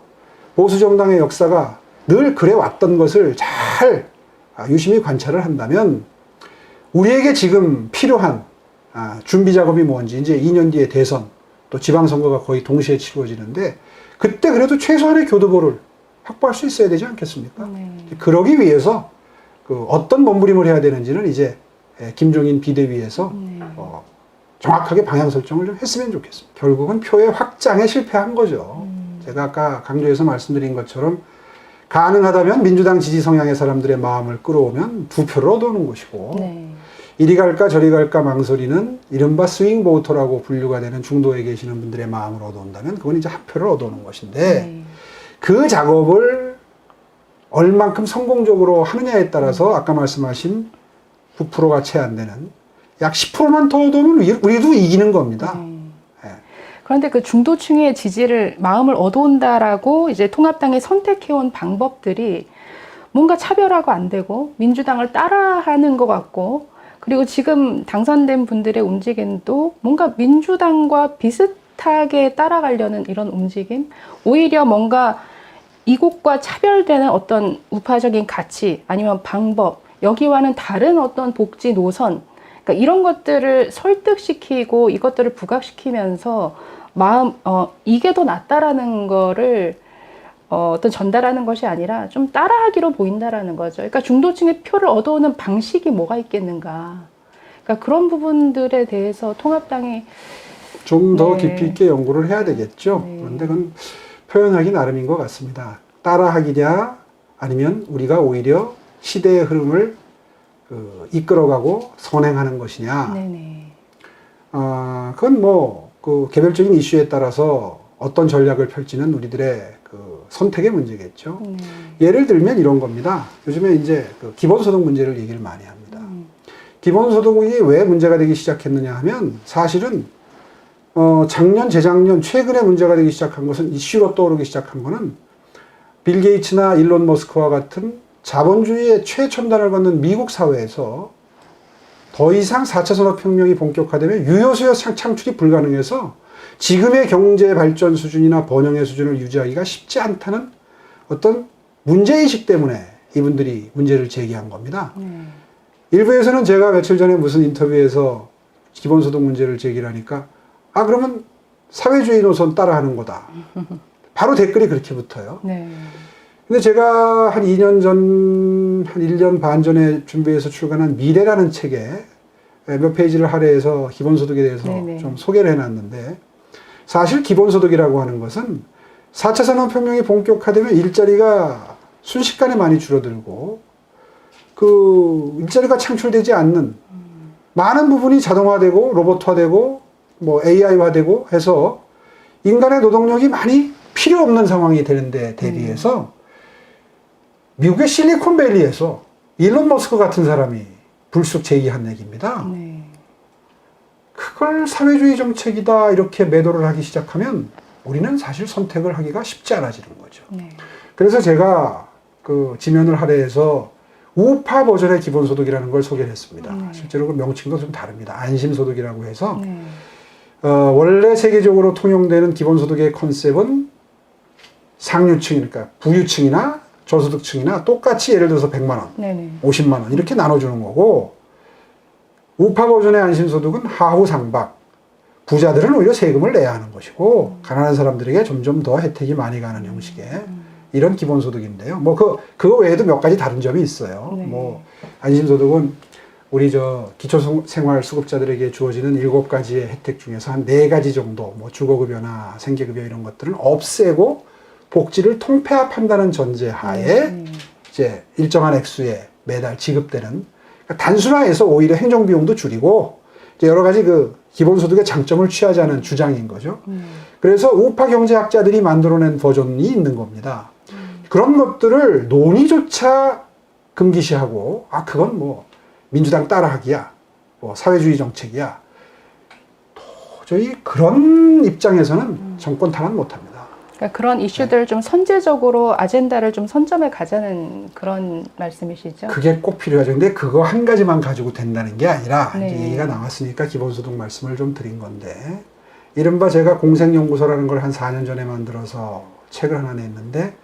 보수정당의 역사가 늘 그래 왔던 것을 잘 유심히 관찰을 한다면, 우리에게 지금 필요한 준비 작업이 뭔지, 이제 2년 뒤에 대선, 또 지방선거가 거의 동시에 치루어지는데, 그때 그래도 최소한의 교두보를 확보할 수 있어야 되지 않겠습니까? 네. 그러기 위해서 그 어떤 몸부림을 해야 되는지는 이제 김종인 비대위에서 정확하게 방향 설정을 좀 했으면 좋겠습니다. 결국은 표의 확장에 실패한 거죠. 제가 아까 강조해서 말씀드린 것처럼 가능하다면 민주당 지지 성향의 사람들의 마음을 끌어오면 2표를 얻어오는 것이고, 네. 이리 갈까 저리 갈까 망설이는 이른바 스윙 보터라고 분류가 되는 중도에 계시는 분들의 마음을 얻어온다면 그건 이제 1표를 얻어오는 것인데, 네. 그 작업을 얼만큼 성공적으로 하느냐에 따라서 아까 말씀하신 9%가 채 안 되는 약 10%만 더 얻어오면 우리도 이기는 겁니다. 그런데 그 중도층의 지지를, 마음을 얻어온다라고 이제 통합당이 선택해온 방법들이 뭔가 차별화가 안 되고 민주당을 따라하는 것 같고, 그리고 지금 당선된 분들의 움직임도 뭔가 민주당과 비슷하게 따라가려는 이런 움직임, 오히려 뭔가 이곳과 차별되는 어떤 우파적인 가치 아니면 방법, 여기와는 다른 어떤 복지 노선, 그러니까 이런 것들을 설득시키고 이것들을 부각시키면서 이게 더 낫다라는 거를 어떤 전달하는 것이 아니라 좀 따라하기로 보인다라는 거죠. 그러니까 중도층의 표를 얻어오는 방식이 뭐가 있겠는가. 그러니까 그런 부분들에 대해서 통합당이 좀 더 네. 깊이 있게 연구를 해야 되겠죠. 네. 그런데 그건 표현하기 나름인 것 같습니다. 따라하기냐, 아니면 우리가 오히려 시대의 흐름을 이끌어가고 선행하는 것이냐. 네네. 그건 뭐 그 개별적인 이슈에 따라서 어떤 전략을 펼치는 우리들의 그 선택의 문제겠죠. 네. 예를 들면 이런 겁니다. 요즘에 이제 그 기본소득 문제를 얘기를 많이 합니다. 기본소득이 왜 문제가 되기 시작했느냐 하면 사실은 작년, 재작년, 최근에 문제가 되기 시작한 것은 이슈로 떠오르기 시작한 것은 빌 게이츠나 일론 머스크와 같은 자본주의의 최첨단을 걷는 미국 사회에서 더 이상 4차 산업혁명이 본격화되면 유효수요 창출이 불가능해서 지금의 경제 발전 수준이나 번영의 수준을 유지하기가 쉽지 않다는 어떤 문제의식 때문에 이분들이 문제를 제기한 겁니다. 일부에서는 제가 며칠 전에 무슨 인터뷰에서 기본소득 문제를 제기를 하니까 그러면 사회주의 노선 따라하는 거다. 바로 댓글이 그렇게 붙어요. 네. 근데 제가 한 2년 전, 한 1년 반 전에 준비해서 출간한 미래라는 책에 몇 페이지를 할애해서 기본소득에 대해서 네네. 좀 소개를 해놨는데 사실 기본소득이라고 하는 것은 4차 산업혁명이 본격화되면 일자리가 순식간에 많이 줄어들고 그 일자리가 창출되지 않는 많은 부분이 자동화되고 로봇화되고 뭐 AI화되고 해서 인간의 노동력이 많이 필요 없는 상황이 되는데 대비해서 미국의 실리콘밸리에서 일론 머스크 같은 사람이 불쑥 제기한 얘기입니다. 네. 그걸 사회주의 정책이다 이렇게 매도를 하기 시작하면 우리는 사실 선택을 하기가 쉽지 않아지는 거죠. 네. 그래서 제가 그 지면을 할애해서 우파 버전의 기본소득이라는 걸 소개를 했습니다. 실제로 그 명칭도 좀 다릅니다. 안심소득이라고 해서 네. 원래 세계적으로 통용되는 기본소득의 컨셉은 상류층이니까 부유층이나 저소득층이나 똑같이 예를 들어서 100만 원, 네네. 50만 원 이렇게 나눠주는 거고 우파 버전의 안심소득은 하후상박 부자들은 오히려 세금을 내야 하는 것이고 가난한 사람들에게 점점 더 혜택이 많이 가는 형식의 이런 기본소득인데요. 뭐 그거 외에도 몇 가지 다른 점이 있어요. 네. 뭐 안심소득은 우리 기초생활수급자들에게 주어지는 7가지의 혜택 중에서 한 4가지 정도 뭐 주거급여나 생계급여 이런 것들은 없애고 복지를 통폐합한다는 전제하에 이제 일정한 액수에 매달 지급되는 그러니까 단순화해서 오히려 행정비용도 줄이고 이제 여러 가지 그 기본소득의 장점을 취하자는 주장인 거죠. 그래서 우파 경제학자들이 만들어낸 버전이 있는 겁니다. 그런 것들을 논의조차 금기시하고 그건 뭐 민주당 따라하기야, 뭐 사회주의 정책이야. 도저히 그런 입장에서는 정권 탄압 못합니다. 그러니까 그런 이슈들을 좀 선제적으로 아젠다를 좀 선점해 가자는 그런 말씀이시죠? 그게 꼭 필요하죠. 근데 그거 한 가지만 가지고 된다는 게 아니라 네. 이제 얘기가 나왔으니까 기본소득 말씀을 좀 드린 건데 이른바 제가 공생연구소라는 걸 한 4년 전에 만들어서 책을 하나 냈는데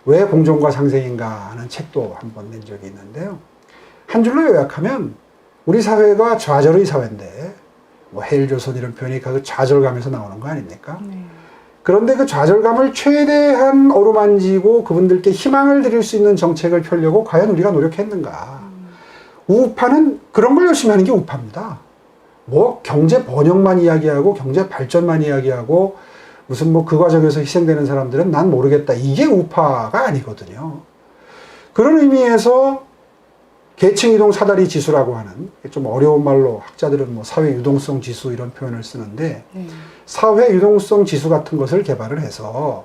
왜 공정과 상생인가 하는 책도 한 번 낸 적이 있는데요. 한 줄로 요약하면 우리 사회가 좌절의 사회인데 뭐 헬조선 이런 표현이 그 좌절감에서 나오는 거 아닙니까? 네. 그런데 그 좌절감을 최대한 어루만지고 그분들께 희망을 드릴 수 있는 정책을 펴려고 과연 우리가 노력했는가? 우파는 그런 걸 열심히 하는 게 우파입니다. 뭐 경제 번영만 이야기하고 경제 발전만 이야기하고 무슨 뭐 그 과정에서 희생되는 사람들은 난 모르겠다. 이게 우파가 아니거든요. 그런 의미에서 계층이동 사다리 지수라고 하는 좀 어려운 말로 학자들은 뭐 사회 유동성 지수 이런 표현을 쓰는데 사회 유동성 지수 같은 것을 개발을 해서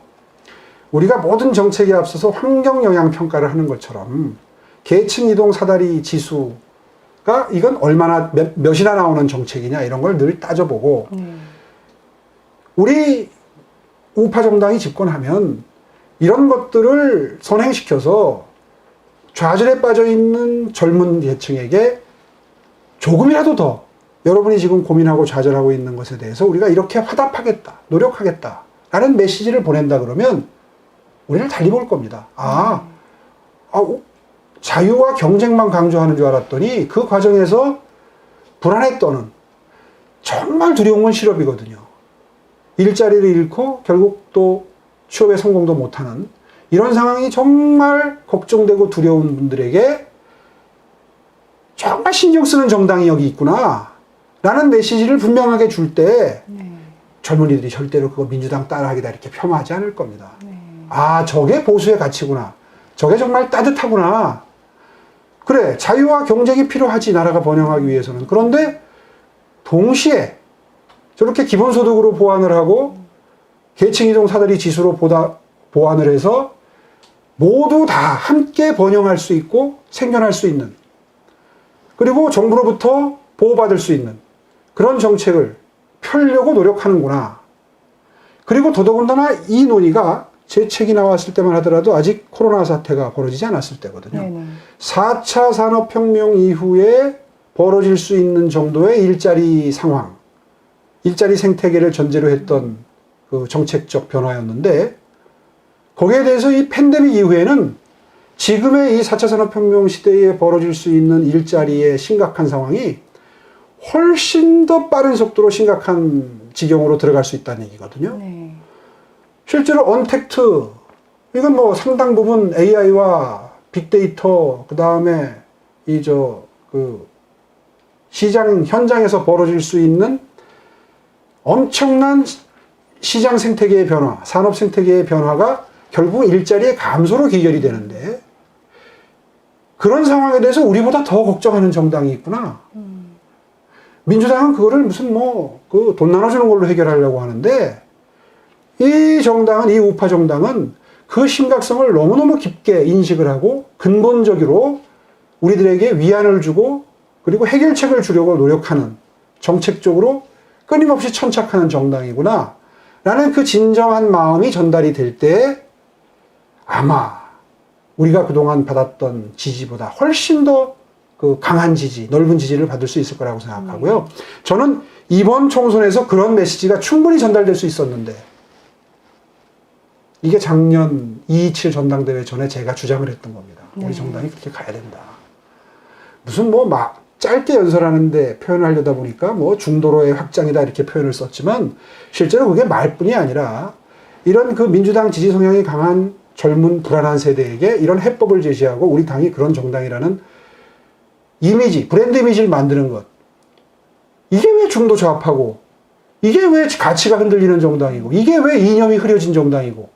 우리가 모든 정책에 앞서서 환경 영향 평가를 하는 것처럼 계층 이동 사다리 지수가 이건 얼마나 몇이나 나오는 정책이냐 이런 걸 늘 따져보고 우리 우파 정당이 집권하면 이런 것들을 선행시켜서 좌절에 빠져 있는 젊은 계층에게 조금이라도 더 여러분이 지금 고민하고 좌절하고 있는 것에 대해서 우리가 이렇게 화답하겠다, 노력하겠다 라는 메시지를 보낸다 그러면 우리를 달리 볼 겁니다. 자유와 경쟁만 강조하는 줄 알았더니 그 과정에서 불안에 떠는 정말 두려운 건 실업이거든요. 일자리를 잃고 결국 또 취업에 성공도 못하는 이런 상황이 정말 걱정되고 두려운 분들에게 정말 신경 쓰는 정당이 여기 있구나 라는 메시지를 분명하게 줄 때 젊은이들이 절대로 그거 민주당 따라하기다 이렇게 폄하하지 않을 겁니다. 저게 보수의 가치구나. 저게 정말 따뜻하구나. 그래, 자유와 경쟁이 필요하지, 나라가 번영하기 위해서는. 그런데 동시에 저렇게 기본소득으로 보완을 하고 계층이동 사다리 지수로 보완을 해서 모두 다 함께 번영할 수 있고 생존할 수 있는, 그리고 정부로부터 보호받을 수 있는 그런 정책을 펴려고 노력하는구나. 그리고 더더군다나 이 논의가 제 책이 나왔을 때만 하더라도 아직 코로나 사태가 벌어지지 않았을 때거든요. 네네. 4차 산업혁명 이후에 벌어질 수 있는 정도의 일자리 상황, 일자리 생태계를 전제로 했던 그 정책적 변화였는데, 거기에 대해서 이 팬데믹 이후에는 지금의 이 4차 산업혁명 시대에 벌어질 수 있는 일자리의 심각한 상황이 훨씬 더 빠른 속도로 심각한 지경으로 들어갈 수 있다는 얘기거든요. 네. 실제로 언택트, 이건 뭐 상당 부분 AI와 빅데이터, 그 다음에 시장 현장에서 벌어질 수 있는 엄청난 시장 생태계의 변화, 산업 생태계의 변화가 결국 일자리의 감소로 귀결이 되는데, 그런 상황에 대해서 우리보다 더 걱정하는 정당이 있구나. 민주당은 그거를 무슨 돈 나눠주는 걸로 해결하려고 하는데, 이 정당은, 이 우파 정당은 그 심각성을 너무너무 깊게 인식을 하고 근본적으로 우리들에게 위안을 주고 그리고 해결책을 주려고 노력하는, 정책적으로 끊임없이 천착하는 정당이구나 라는 그 진정한 마음이 전달이 될 때 아마 우리가 그동안 받았던 지지보다 훨씬 더 그 강한 지지, 넓은 지지를 받을 수 있을 거라고 생각하고요. 저는 이번 총선에서 그런 메시지가 충분히 전달될 수 있었는데, 이게 작년 227 전당대회 전에 제가 주장을 했던 겁니다. 네. 우리 정당이 그렇게 가야 된다. 무슨 막 짧게 연설하는데 표현하려다 보니까 중도로의 확장이다 이렇게 표현을 썼지만, 실제로 그게 말뿐이 아니라 이런 그 민주당 지지 성향이 강한 젊은 불안한 세대에게 이런 해법을 제시하고 우리 당이 그런 정당이라는 이미지, 브랜드 이미지를 만드는 것. 이게 왜 중도 좌합하고, 이게 왜 가치가 흔들리는 정당이고, 이게 왜 이념이 흐려진 정당이고,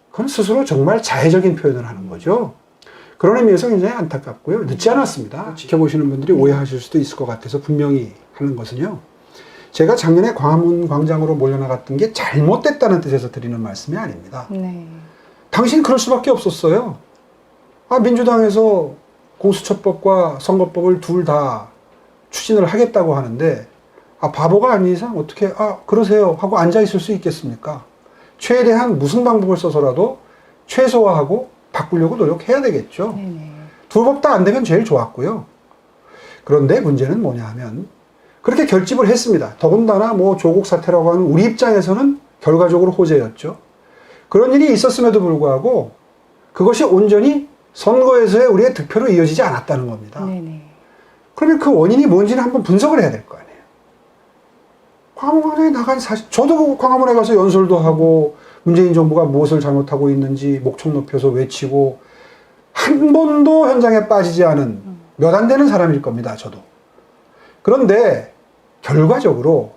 그건 스스로 정말 자해적인 표현을 하는 거죠. 그런 의미에서 굉장히 안타깝고요. 늦지 않았습니다. 지켜보시는 분들이 오해하실 수도 있을 것 같아서 분명히 하는 것은요, 제가 작년에 광화문 광장으로 몰려나갔던 게 잘못됐다는 뜻에서 드리는 말씀이 아닙니다. 네. 당신 그럴 수밖에 없었어요. 민주당에서 공수처법과 선거법을 둘 다 추진을 하겠다고 하는데, 바보가 아닌 이상 어떻게 그러세요 하고 앉아 있을 수 있겠습니까? 최대한 무슨 방법을 써서라도 최소화하고 바꾸려고 노력해야 되겠죠. 네네. 두 법 다 안 되면 제일 좋았고요. 그런데 문제는 뭐냐 하면, 그렇게 결집을 했습니다. 더군다나 조국 사태라고 하는 우리 입장에서는 결과적으로 호재였죠. 그런 일이 있었음에도 불구하고 그것이 온전히 선거에서의 우리의 득표로 이어지지 않았다는 겁니다. 네네. 그러면 그 원인이 뭔지는 한번 분석을 해야 될 거 아니에요. 광화문에 나간 저도 광화문에 가서 연설도 하고 문재인 정부가 무엇을 잘못하고 있는지 목청 높여서 외치고 한 번도 현장에 빠지지 않은 몇 안 되는 사람일 겁니다. 저도. 그런데 결과적으로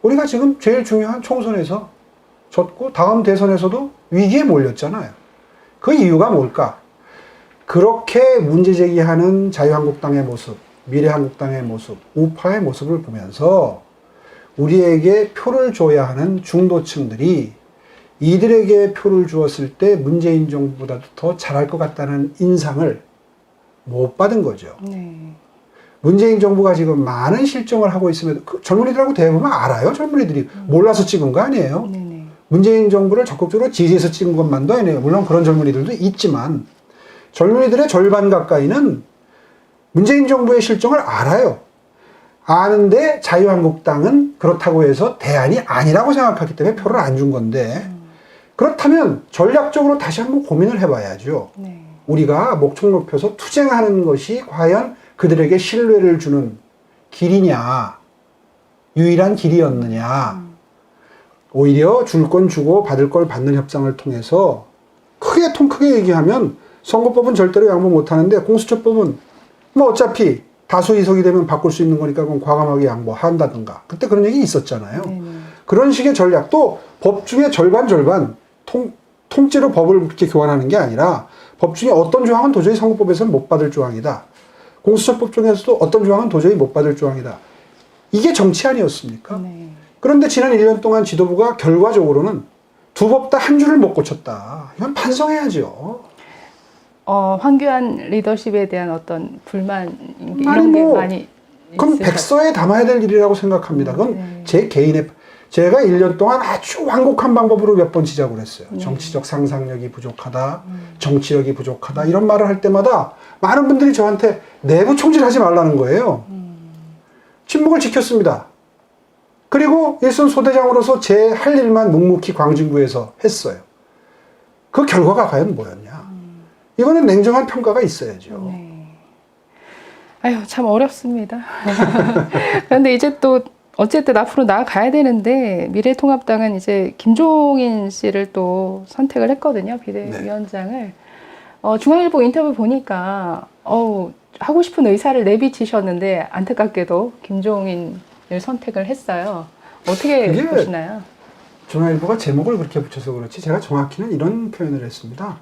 우리가 지금 제일 중요한 총선에서 졌고 다음 대선에서도 위기에 몰렸잖아요. 그 이유가 뭘까? 그렇게 문제 제기하는 자유한국당의 모습, 미래한국당의 모습, 우파의 모습을 보면서 우리에게 표를 줘야 하는 중도층들이 이들에게 표를 주었을 때 문재인 정부보다도 더 잘할 것 같다는 인상을 못 받은 거죠. 네. 문재인 정부가 지금 많은 실정을 하고 있음에도 젊은이들하고 대화해보면 알아요. 젊은이들이 몰라서 찍은 거 아니에요. 네네. 문재인 정부를 적극적으로 지지해서 찍은 것만도 아니에요. 물론 그런 젊은이들도 있지만 젊은이들의 절반 가까이는 문재인 정부의 실정을 알아요. 아는데 자유한국당은 그렇다고 해서 대안이 아니라고 생각하기 때문에 표를 안 준 건데, 그렇다면 전략적으로 다시 한번 고민을 해봐야죠. 네. 우리가 목청 높여서 투쟁하는 것이 과연 그들에게 신뢰를 주는 길이냐, 유일한 길이었느냐, 오히려 줄 건 주고 받을 걸 받는 협상을 통해서 크게 얘기하면 선거법은 절대로 양보 못하는데 공수처법은 어차피 다수 이석이 되면 바꿀 수 있는 거니까 그건 과감하게 양보한다든가, 그때 그런 얘기 있었잖아요. 그런 식의 전략, 또 법 중에 절반 통째로 법을 그렇게 교환하는 게 아니라 법 중에 어떤 조항은 도저히 선거법에서는 못 받을 조항이다. 공수처법 중에서도 어떤 조항은 도저히 못 받을 조항이다. 이게 정치 아니었습니까? 네. 그런데 지난 1년 동안 지도부가 결과적으로는 두 법 다 한 줄을 못 고쳤다. 이건 반성해야죠. 황교안 리더십에 대한 어떤 불만 아니, 이런 게 뭐, 많이 그건 있으셨- 백서에 담아야 될 일이라고 생각합니다. 그건 네. 제 개인의, 제가 1년 동안 아주 완곡한 방법으로 몇 번 지적을 했어요. 네. 정치적 상상력이 부족하다, 정치력이 부족하다, 이런 말을 할 때마다 많은 분들이 저한테 내부 총질하지 말라는 거예요. 침묵을 지켰습니다. 그리고 일선 소대장으로서 제 할 일만 묵묵히 광진구에서 했어요. 그 결과가 과연 뭐였냐? 이거는 냉정한 평가가 있어야죠. 네. 아유, 참 어렵습니다. 그런데 이제 또 어쨌든 앞으로 나아가야 되는데 미래통합당은 이제 김종인 씨를 또 선택을 했거든요. 비대위원장을. 중앙일보 인터뷰 보니까 하고 싶은 의사를 내비치셨는데 안타깝게도 김종인을 선택을 했어요. 어떻게 그게 보시나요? 중앙일보가 제목을 그렇게 붙여서 그렇지 제가 정확히는 이런 표현을 했습니다.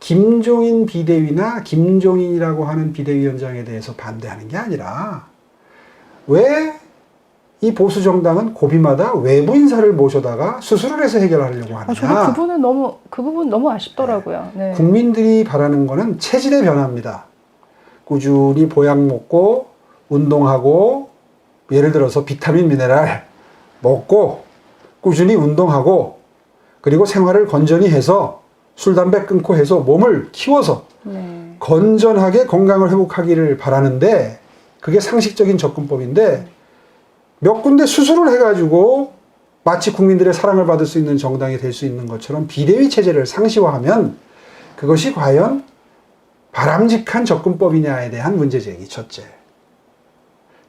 김종인 비대위나 김종인이라고 하는 비대위원장에 대해서 반대하는 게 아니라 왜 이 보수 정당은 고비마다 외부 인사를 모셔다가 수술을 해서 해결하려고 하느냐. 저는 그 부분 너무 아쉽더라고요. 네. 국민들이 바라는 거는 체질의 변화입니다. 꾸준히 보약 먹고 운동하고 예를 들어서 비타민 미네랄 먹고 꾸준히 운동하고 그리고 생활을 건전히 해서 술, 담배 끊고 해서 몸을 키워서 네. 건전하게 건강을 회복하기를 바라는데 그게 상식적인 접근법인데 몇 군데 수술을 해가지고 마치 국민들의 사랑을 받을 수 있는 정당이 될 수 있는 것처럼 비대위 체제를 상시화하면 그것이 과연 바람직한 접근법이냐에 대한 문제제기 첫째.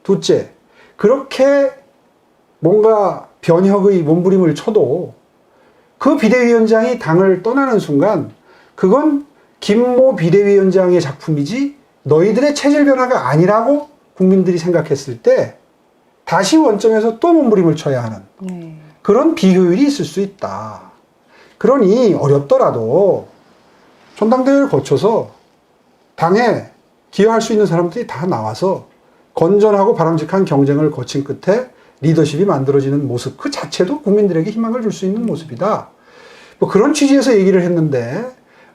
둘째, 그렇게 뭔가 변혁의 몸부림을 쳐도 그 비대위원장이 당을 떠나는 순간 그건 김모 비대위원장의 작품이지 너희들의 체질 변화가 아니라고 국민들이 생각했을 때 다시 원점에서 또 몸부림을 쳐야 하는 네. 그런 비효율이 있을 수 있다. 그러니 어렵더라도 전당대회를 거쳐서 당에 기여할 수 있는 사람들이 다 나와서 건전하고 바람직한 경쟁을 거친 끝에 리더십이 만들어지는 모습 그 자체도 국민들에게 희망을 줄 수 있는 모습이다. 뭐 그런 취지에서 얘기를 했는데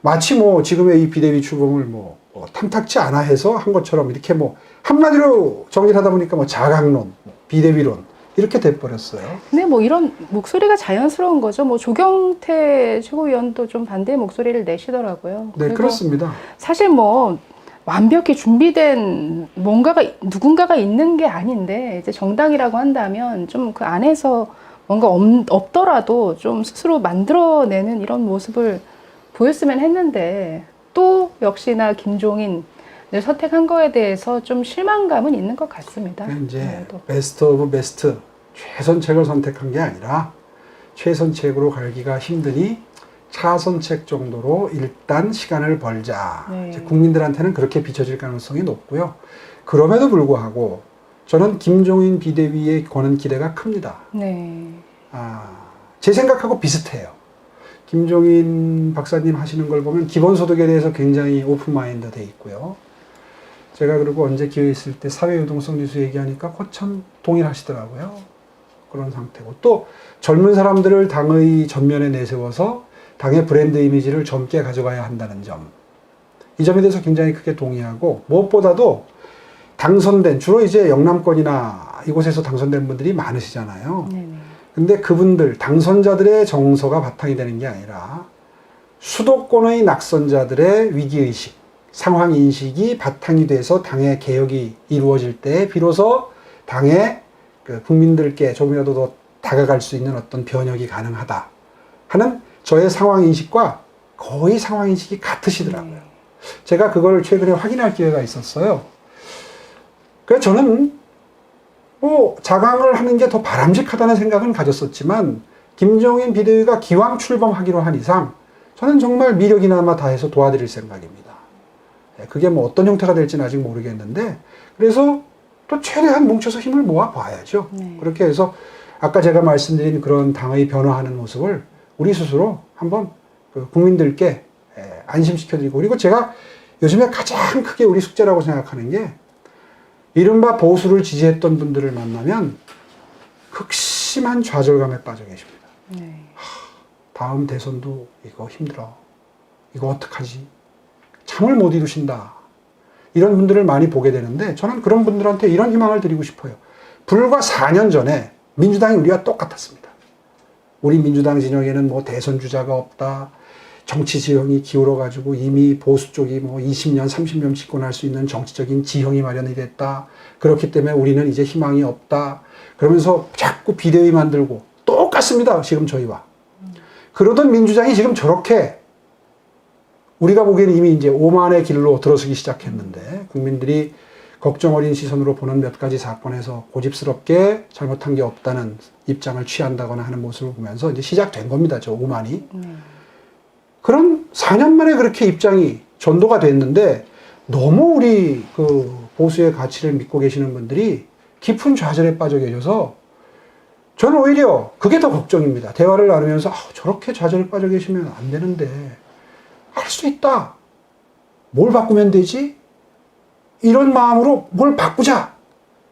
마치 뭐 지금의 이 비대위 출범을 뭐 탐탁치 않아 해서 한 것처럼 이렇게 뭐 한마디로 정리를 하다 보니까 뭐 자강론, 비대위론 이렇게 돼버렸어요. 근데 뭐 이런 목소리가 자연스러운 거죠. 뭐 조경태 최고위원도 좀 반대의 목소리를 내시더라고요. 네, 그리고 그렇습니다. 사실 뭐 완벽히 준비된 누군가가 있는 게 아닌데 이제 정당이라고 한다면 좀 그 안에서 뭔가 없더라도 좀 스스로 만들어내는 이런 모습을 보였으면 했는데 또 역시나 김종인을 선택한 거에 대해서 좀 실망감은 있는 것 같습니다. 이제 베스트 오브 베스트 최선책을 선택한 게 아니라 최선책으로 갈기가 힘드니 차선책 정도로 일단 시간을 벌자. 네. 이제 국민들한테는 그렇게 비춰질 가능성이 높고요. 그럼에도 불구하고 저는 김종인 비대위에 거는 기대가 큽니다. 네. 제 생각하고 비슷해요. 김종인 박사님 하시는 걸 보면 기본소득에 대해서 굉장히 오픈마인드 돼 있고요. 제가 그리고 언제 기회 있을 때 사회유동성 뉴스 얘기하니까 거참 동일하시더라고요. 그런 상태고 또 젊은 사람들을 당의 전면에 내세워서 당의 브랜드 이미지를 젊게 가져가야 한다는 점. 이 점에 대해서 굉장히 크게 동의하고 무엇보다도 당선된 주로 이제 영남권이나 이곳에서 당선된 분들이 많으시잖아요. 네네. 근데 그분들 당선자들의 정서가 바탕이 되는 게 아니라 수도권의 낙선자들의 위기의식, 상황인식이 바탕이 돼서 당의 개혁이 이루어질 때 비로소 당의 그 국민들께 조금이라도 더 다가갈 수 있는 어떤 변혁이 가능하다 하는 저의 상황인식과 거의 상황인식이 같으시더라고요. 제가 그걸 최근에 확인할 기회가 있었어요. 그래서 저는 뭐 자강을 하는 게 더 바람직하다는 생각은 가졌었지만 김종인 비대위가 기왕 출범하기로 한 이상 저는 정말 미력이나마 다해서 도와드릴 생각입니다. 그게 뭐 어떤 형태가 될지는 아직 모르겠는데 그래서 또 최대한 뭉쳐서 힘을 모아 봐야죠. 네. 그렇게 해서 아까 제가 말씀드린 그런 당의 변화하는 모습을 우리 스스로 한번 국민들께 안심시켜드리고, 그리고 제가 요즘에 가장 크게 우리 숙제라고 생각하는 게, 이른바 보수를 지지했던 분들을 만나면 극심한 좌절감에 빠져 계십니다. 네. 다음 대선도 이거 힘들어. 이거 어떡하지? 잠을 못 이루신다. 이런 분들을 많이 보게 되는데, 저는 그런 분들한테 이런 희망을 드리고 싶어요. 불과 4년 전에 민주당이 우리와 똑같았습니다. 우리 민주당 진영에는 뭐 대선 주자가 없다. 정치 지형이 기울어가지고 이미 보수 쪽이 뭐 20년, 30년 집권할 수 있는 정치적인 지형이 마련이 됐다. 그렇기 때문에 우리는 이제 희망이 없다. 그러면서 자꾸 비대위 만들고 똑같습니다. 지금 저희와. 그러던 민주당이 지금 저렇게 우리가 보기에는 이미 이제 오만의 길로 들어서기 시작했는데, 국민들이 걱정 어린 시선으로 보는 몇 가지 사건에서 고집스럽게 잘못한 게 없다는 입장을 취한다거나 하는 모습을 보면서 이제 시작된 겁니다. 저 오만이. 그런 4년 만에 그렇게 입장이 전도가 됐는데, 너무 우리 그 보수의 가치를 믿고 계시는 분들이 깊은 좌절에 빠져 계셔서 저는 오히려 그게 더 걱정입니다. 대화를 나누면서 저렇게 좌절에 빠져 계시면 안 되는데, 할 수 있다. 뭘 바꾸면 되지? 이런 마음으로 뭘 바꾸자.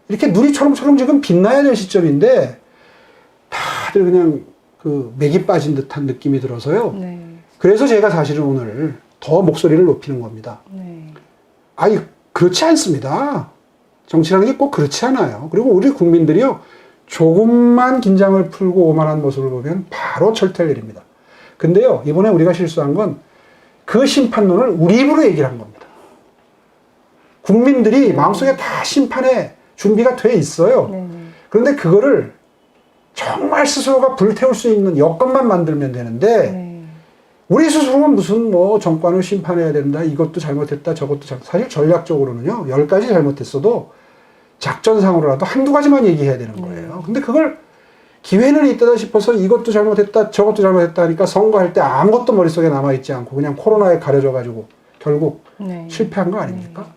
이렇게 눈이 초롱초롱 지금 빛나야 될 시점인데, 다들 그냥 그 맥이 빠진 듯한 느낌이 들어서요. 네. 그래서 제가 사실은 오늘 더 목소리를 높이는 겁니다. 네. 아니, 그렇지 않습니다. 정치라는 게 꼭 그렇지 않아요. 그리고 우리 국민들이요, 조금만 긴장을 풀고 오만한 모습을 보면 바로 철퇴를 내립니다. 근데요, 이번에 우리가 실수한 건 그 심판론을 우리 입으로 얘기를 한 겁니다. 국민들이 마음속에 다 심판의 준비가 돼 있어요. 네. 그런데 그거를 정말 스스로가 불태울 수 있는 여건만 만들면 되는데, 네. 우리 스스로는 무슨 뭐 정권을 심판해야 된다, 이것도 잘못했다, 저것도 사실 전략적으로는요, 10가지 잘못했어도 작전상으로라도 한두 가지만 얘기해야 되는 거예요. 근데 그걸 기회는 있다 싶어서 이것도 잘못했다, 저것도 잘못했다 하니까 선거할 때 아무것도 머릿속에 남아있지 않고 그냥 코로나에 가려져가지고 결국 네. 실패한 거 아닙니까?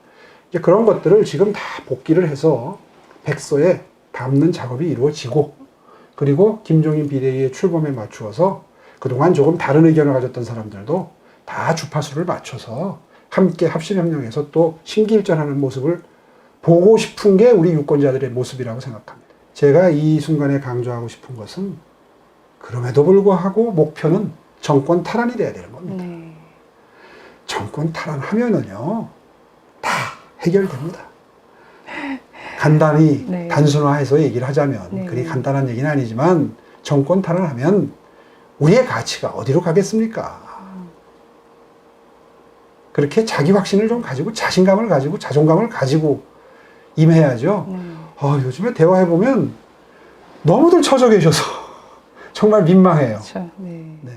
이제 그런 것들을 지금 다 복기를 해서 백서에 담는 작업이 이루어지고, 그리고 김종인 비대위의 출범에 맞추어서 그동안 조금 다른 의견을 가졌던 사람들도 다 주파수를 맞춰서 함께 합심협력해서 또 심기일전하는 모습을 보고 싶은 게 우리 유권자들의 모습이라고 생각합니다. 제가 이 순간에 강조하고 싶은 것은, 그럼에도 불구하고 목표는 정권 탈환이 돼야 되는 겁니다. 네. 정권 탈환하면은요, 다 해결됩니다. 간단히 네. 단순화해서 얘기를 하자면, 네. 그리 간단한 얘기는 아니지만, 정권 탈환하면 우리의 가치가 어디로 가겠습니까? 그렇게 자기 확신을 좀 가지고, 자신감을 가지고, 자존감을 가지고 임해야죠. 요즘에 대화해보면 너무들 처져 계셔서 정말 민망해요. 그렇죠. 네. 네.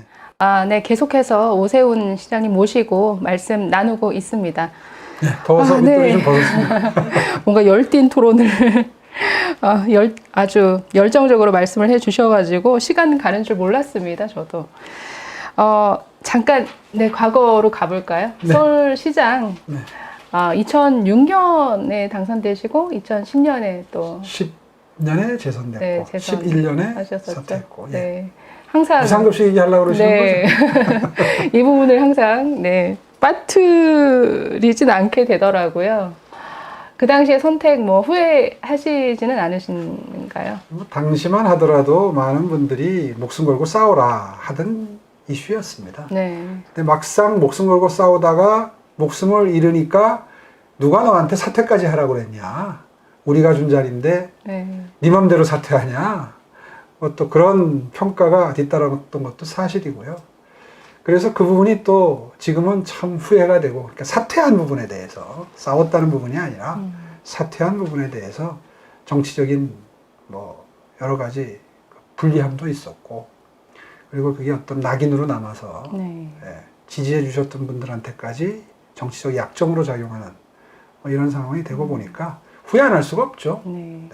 네. 계속해서 오세훈 시장님 모시고 말씀 나누고 있습니다. 네, 더워서 밑돌이 좀 벗었습니다. 뭔가 열띤 토론을 아주 열정적으로 말씀을 해주셔가지고 시간 가는 줄 몰랐습니다. 저도. 잠깐 과거로 가볼까요? 네. 서울시장 네. 2006년에 당선되시고 2010년에 또 10년에 재선됐고, 네, 재선 11년에 하셨었죠. 사퇴했고, 네. 항상 무상급식 얘기하려고 그러시는 거죠? 이 부분을 항상 빠뜨리진 않게 되더라고요. 그 당시에 선택 후회하시지는 않으신가요? 당시만 하더라도 많은 분들이 목숨 걸고 싸워라 하던 이슈였습니다. 네. 근데 막상 목숨 걸고 싸우다가 목숨을 잃으니까 누가 너한테 사퇴까지 하라고 그랬냐? 우리가 준 자리인데 네 맘대로 사퇴하냐? 또 그런 평가가 뒤따랐던 것도 사실이고요. 그래서 그 부분이 또 지금은 참 후회가 되고, 그러니까 사퇴한 부분에 대해서, 싸웠다는 부분이 아니라 사퇴한 부분에 대해서 정치적인 여러 가지 불리함도 있었고, 그리고 그게 어떤 낙인으로 남아서 지지해 주셨던 분들한테까지 정치적 약점으로 작용하는 이런 상황이 되고 보니까 후회 안 할 수가 없죠. 네.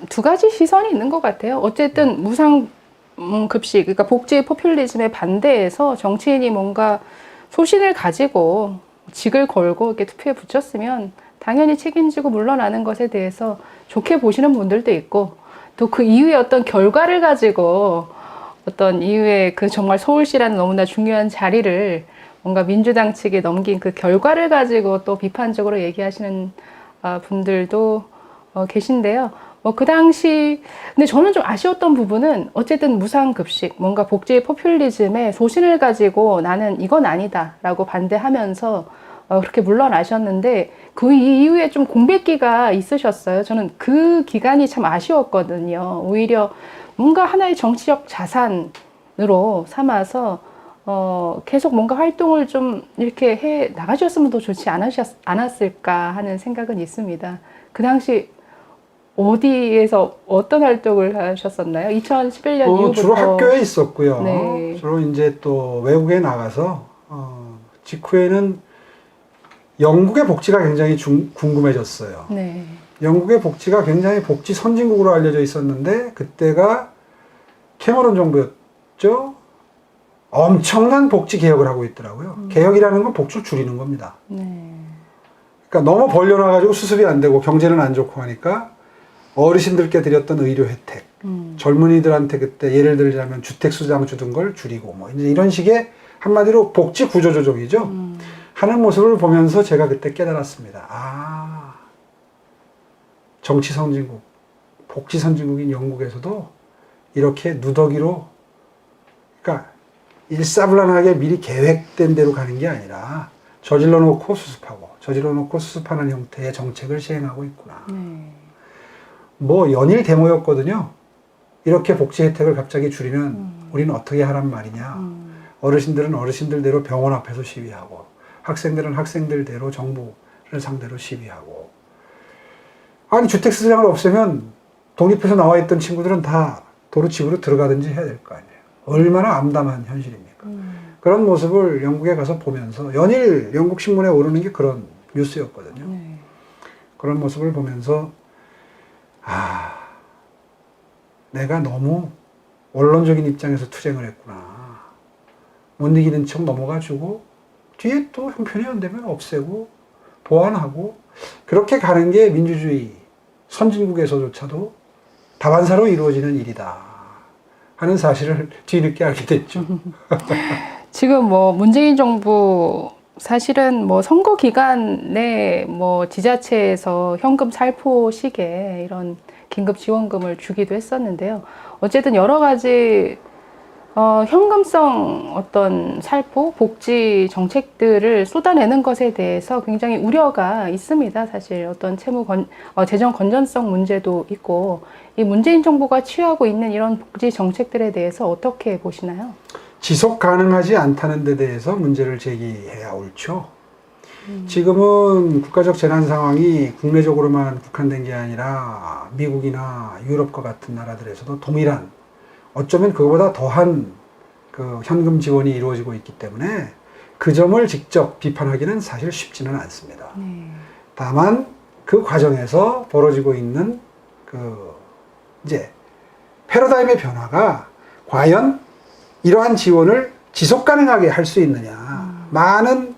두 가지 시선이 있는 것 같아요. 어쨌든 무상 급식, 그러니까 복지 포퓰리즘에 반대해서 정치인이 뭔가 소신을 가지고 직을 걸고 이렇게 투표에 붙였으면 당연히 책임지고 물러나는 것에 대해서 좋게 보시는 분들도 있고, 또 그 이후에 어떤 결과를 가지고 어떤 이후에 그 정말 서울시라는 너무나 중요한 자리를 뭔가 민주당 측에 넘긴 그 결과를 가지고 또 비판적으로 얘기하시는 분들도 계신데요. 뭐 그 당시 근데 저는 좀 아쉬웠던 부분은 어쨌든 무상급식 뭔가 복지 포퓰리즘의 소신을 가지고 나는 이건 아니다라고 반대하면서 그렇게 물러나셨는데 그 이후에 좀 공백기가 있으셨어요. 저는 그 기간이 참 아쉬웠거든요. 오히려 뭔가 하나의 정치적 자산으로 삼아서 계속 뭔가 활동을 좀 이렇게 해 나가셨으면 더 좋지 않았을까 하는 생각은 있습니다. 그 당시 어디에서 어떤 활동을 하셨었나요? 2011년 이후부터 주로 학교에 있었고요. 네. 주로 이제 또 외국에 나가서 직후에는 영국의 복지가 굉장히 궁금해졌어요. 네. 영국의 복지가 굉장히 복지 선진국으로 알려져 있었는데 그때가 캐머런 정부였죠. 엄청난 복지 개혁을 하고 있더라고요. 개혁이라는 건 복지를 줄이는 겁니다. 네. 그러니까 너무 벌려놔가지고 수습이 안 되고 경제는 안 좋고 하니까 어르신들께 드렸던 의료 혜택, 젊은이들한테 그때 예를 들자면 주택 수당 주던 걸 줄이고 뭐 이제 이런 식의 한마디로 복지 구조 조정이죠. 하는 모습을 보면서 제가 그때 깨달았습니다. 아, 정치 선진국, 복지 선진국인 영국에서도 이렇게 누더기로, 그러니까 일사불란하게 미리 계획된 대로 가는 게 아니라 저질러 놓고 수습하고 저질러 놓고 수습하는 형태의 정책을 시행하고 있구나. 뭐 연일 데모였거든요. 이렇게 복지 혜택을 갑자기 줄이면 우리는 어떻게 하란 말이냐. 어르신들은 어르신들대로 병원 앞에서 시위하고 학생들은 학생들대로 정부를 상대로 시위하고, 아니 주택수당을 없애면 독립해서 나와 있던 친구들은 다 도루집으로 들어가든지 해야 될 거 아니에요. 얼마나 암담한 현실입니까? 그런 모습을 영국에 가서 보면서 연일 영국 신문에 오르는 게 그런 뉴스였거든요. 그런 모습을 보면서 아, 내가 너무 원론적인 입장에서 투쟁을 했구나. 못 이기는 척 넘어가지고 뒤에 또 형편이 안 되면 없애고 보완하고 그렇게 가는 게 민주주의 선진국에서조차도 다반사로 이루어지는 일이다 하는 사실을 뒤늦게 알게 됐죠. 지금 뭐 문재인 정부 사실은 뭐 선거 기간에 뭐 지자체에서 현금 살포식에 이런 긴급 지원금을 주기도 했었는데요. 어쨌든 여러 가지 현금성 어떤 살포, 복지 정책들을 쏟아내는 것에 대해서 굉장히 우려가 있습니다. 사실 어떤 재정 건전성 문제도 있고, 이 문재인 정부가 취하고 있는 이런 복지 정책들에 대해서 어떻게 보시나요? 지속 가능하지 않다는 데 대해서 문제를 제기해야 옳죠. 지금은 국가적 재난 상황이 국내적으로만 국한된 게 아니라 미국이나 유럽과 같은 나라들에서도 동일한, 어쩌면 그거보다 더한 그 현금 지원이 이루어지고 있기 때문에 그 점을 직접 비판하기는 사실 쉽지는 않습니다. 다만 그 과정에서 벌어지고 있는 그 이제 패러다임의 변화가 과연 이러한 지원을 지속 가능하게 할 수 있느냐. 많은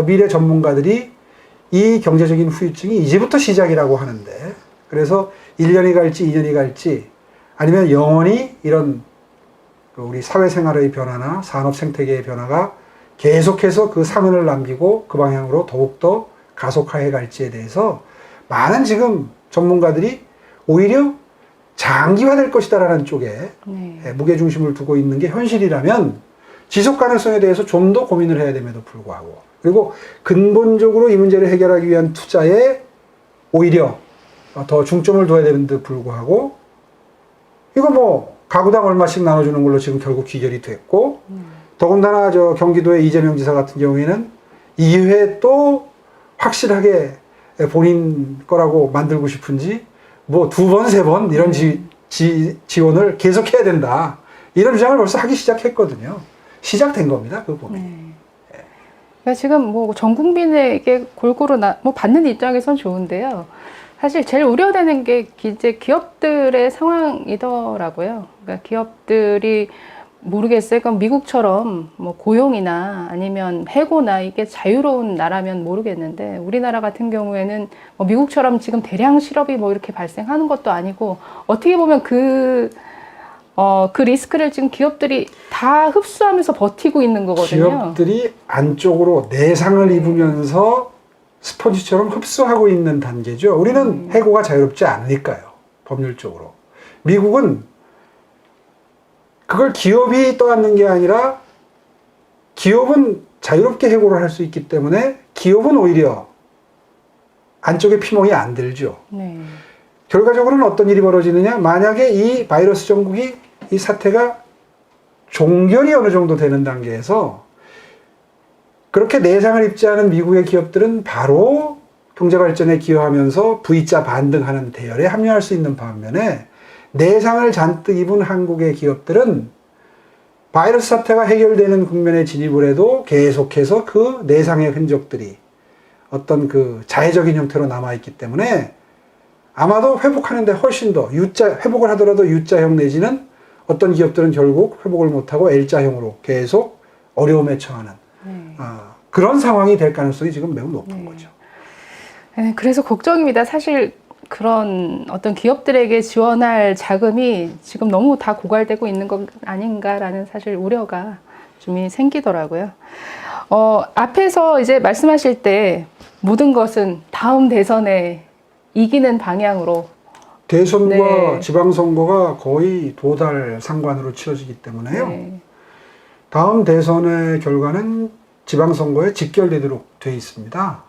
미래 전문가들이 이 경제적인 후유증이 이제부터 시작이라고 하는데, 그래서 1년이 갈지 2년이 갈지 아니면 영원히 이런 우리 사회생활의 변화나 산업 생태계의 변화가 계속해서 그 사면을 남기고 그 방향으로 더욱더 가속화해 갈지에 대해서 많은 지금 전문가들이 오히려 장기화될 것이다라는 쪽에 무게중심을 두고 있는 게 현실이라면 지속 가능성에 대해서 좀 더 고민을 해야 됨에도 불구하고, 그리고 근본적으로 이 문제를 해결하기 위한 투자에 오히려 더 중점을 둬야 되는데도 불구하고, 이거 뭐 가구당 얼마씩 나눠주는 걸로 지금 결국 귀결이 됐고, 더군다나 저 경기도의 이재명 지사 같은 경우에는 이회 또 확실하게 본인 거라고 만들고 싶은지 뭐 2번, 3번 이런 지원을 계속해야 된다, 이런 주장을 벌써 하기 시작했거든요. 시작된 겁니다, 그 고민이. 그러니까 지금 뭐 전 국민에게 골고루 뭐 받는 입장에선 좋은데요. 사실 제일 우려되는 게 이제 기업들의 상황이더라고요. 그러니까 기업들이 모르겠어요. 그럼 미국처럼 뭐 고용이나 아니면 해고나 이게 자유로운 나라면 모르겠는데, 우리나라 같은 경우에는 뭐 미국처럼 지금 대량 실업이 뭐 이렇게 발생하는 것도 아니고, 어떻게 보면 그 그 리스크를 지금 기업들이 다 흡수하면서 버티고 있는 거거든요. 기업들이 안쪽으로 내상을 입으면서 스펀지처럼 흡수하고 있는 단계죠. 우리는 해고가 자유롭지 않으니까요. 법률적으로. 미국은 그걸 기업이 떠안는 게 아니라 기업은 자유롭게 해고를 할 수 있기 때문에 기업은 오히려 안쪽에 피멍이 안 들죠. 네. 결과적으로는 어떤 일이 벌어지느냐? 만약에 이 바이러스 전국이 이 사태가 종결이 어느 정도 되는 단계에서 그렇게 내상을 입지 않은 미국의 기업들은 바로 경제 발전에 기여하면서 V자 반등하는 대열에 합류할 수 있는 반면에 내상을 잔뜩 입은 한국의 기업들은 바이러스 사태가 해결되는 국면에 진입을 해도 계속해서 그 내상의 흔적들이 어떤 그 자해적인 형태로 남아있기 때문에 아마도 회복하는데 훨씬 더 회복을 하더라도 U자형 내지는 어떤 기업들은 결국 회복을 못하고 L자형으로 계속 어려움에 처하는 그런 상황이 될 가능성이 지금 매우 높은 거죠. 네, 그래서 걱정입니다. 사실 그런 어떤 기업들에게 지원할 자금이 지금 너무 다 고갈되고 있는 것 아닌가라는 사실 우려가 좀 생기더라고요. 앞에서 이제 말씀하실 때 모든 것은 다음 대선에 이기는 방향으로 대선과 네. 지방선거가 거의 도달 상관으로 치러지기 때문에요. 네. 다음 대선의 결과는 지방선거에 직결되도록 돼 있습니다.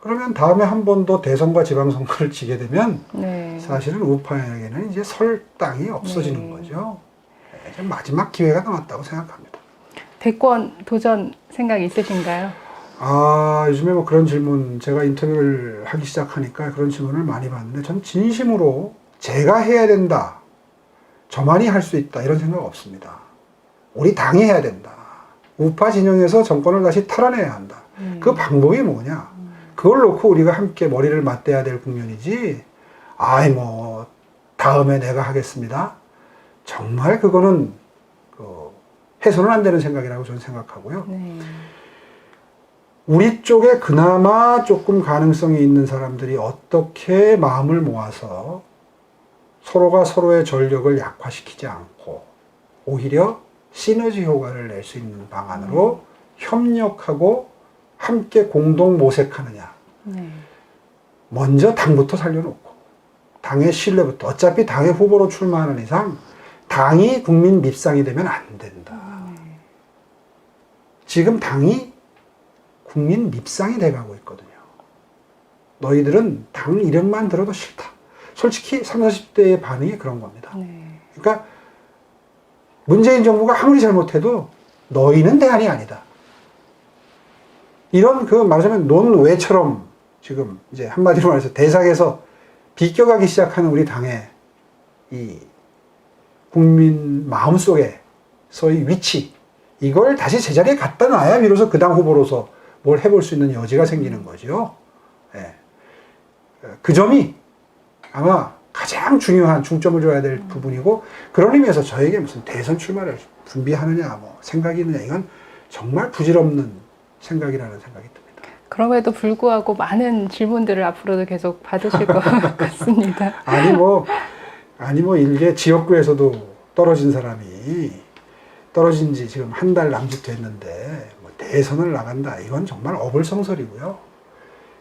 그러면 다음에 한 번 더 대선과 지방선거를 지게 되면 네. 사실은 우파에게는 이제 설 땅이 없어지는 거죠. 이제 마지막 기회가 남았다고 생각합니다. 대권 도전 생각 있으신가요? 요즘에 뭐 그런 질문, 제가 인터뷰를 하기 시작하니까 그런 질문을 많이 받는데 전 진심으로 제가 해야 된다, 저만이 할 수 있다 이런 생각 없습니다. 우리 당이 해야 된다. 우파 진영에서 정권을 다시 탈환해야 한다. 그 방법이 뭐냐? 그걸 놓고 우리가 함께 머리를 맞대야 될 국면이지, 다음에 내가 하겠습니다. 정말 그거는 해서는 안 되는 생각이라고 저는 생각하고요. 네. 우리 쪽에 그나마 조금 가능성이 있는 사람들이 어떻게 마음을 모아서 서로가 서로의 전력을 약화시키지 않고 오히려 시너지 효과를 낼 수 있는 방안으로 협력하고 함께 공동 모색하느냐. 네. 먼저 당부터 살려놓고 당의 신뢰부터, 어차피 당의 후보로 출마하는 이상 당이 국민 밉상이 되면 안 된다. 지금 당이 국민 밉상이 돼가고 있거든요. 너희들은 당 이름만 들어도 싫다. 솔직히 30, 40대의 반응이 그런 겁니다. 네. 그러니까 문재인 정부가 아무리 잘못해도 너희는 대안이 아니다. 이런 말하자면 논외처럼 지금 이제 한마디로 말해서 대상에서 비껴가기 시작하는 우리 당의 이 국민 마음속에서의 위치, 이걸 다시 제자리에 갖다 놔야 비로소 그 당 후보로서 뭘 해볼 수 있는 여지가 생기는 거죠. 예. 그 점이 아마 가장 중요한 중점을 줘야 될 부분이고, 그런 의미에서 저에게 무슨 대선 출마를 준비하느냐, 생각이 있느냐, 이건 정말 부질없는 생각이라는 생각이 듭니다. 그럼에도 불구하고 많은 질문들을 앞으로도 계속 받으실 것 같습니다. 아니 뭐 일개 지역구에서도 떨어진 사람이 떨어진 지 지금 한 달 남짓 됐는데 대선을 나간다, 이건 정말 어불성설이고요.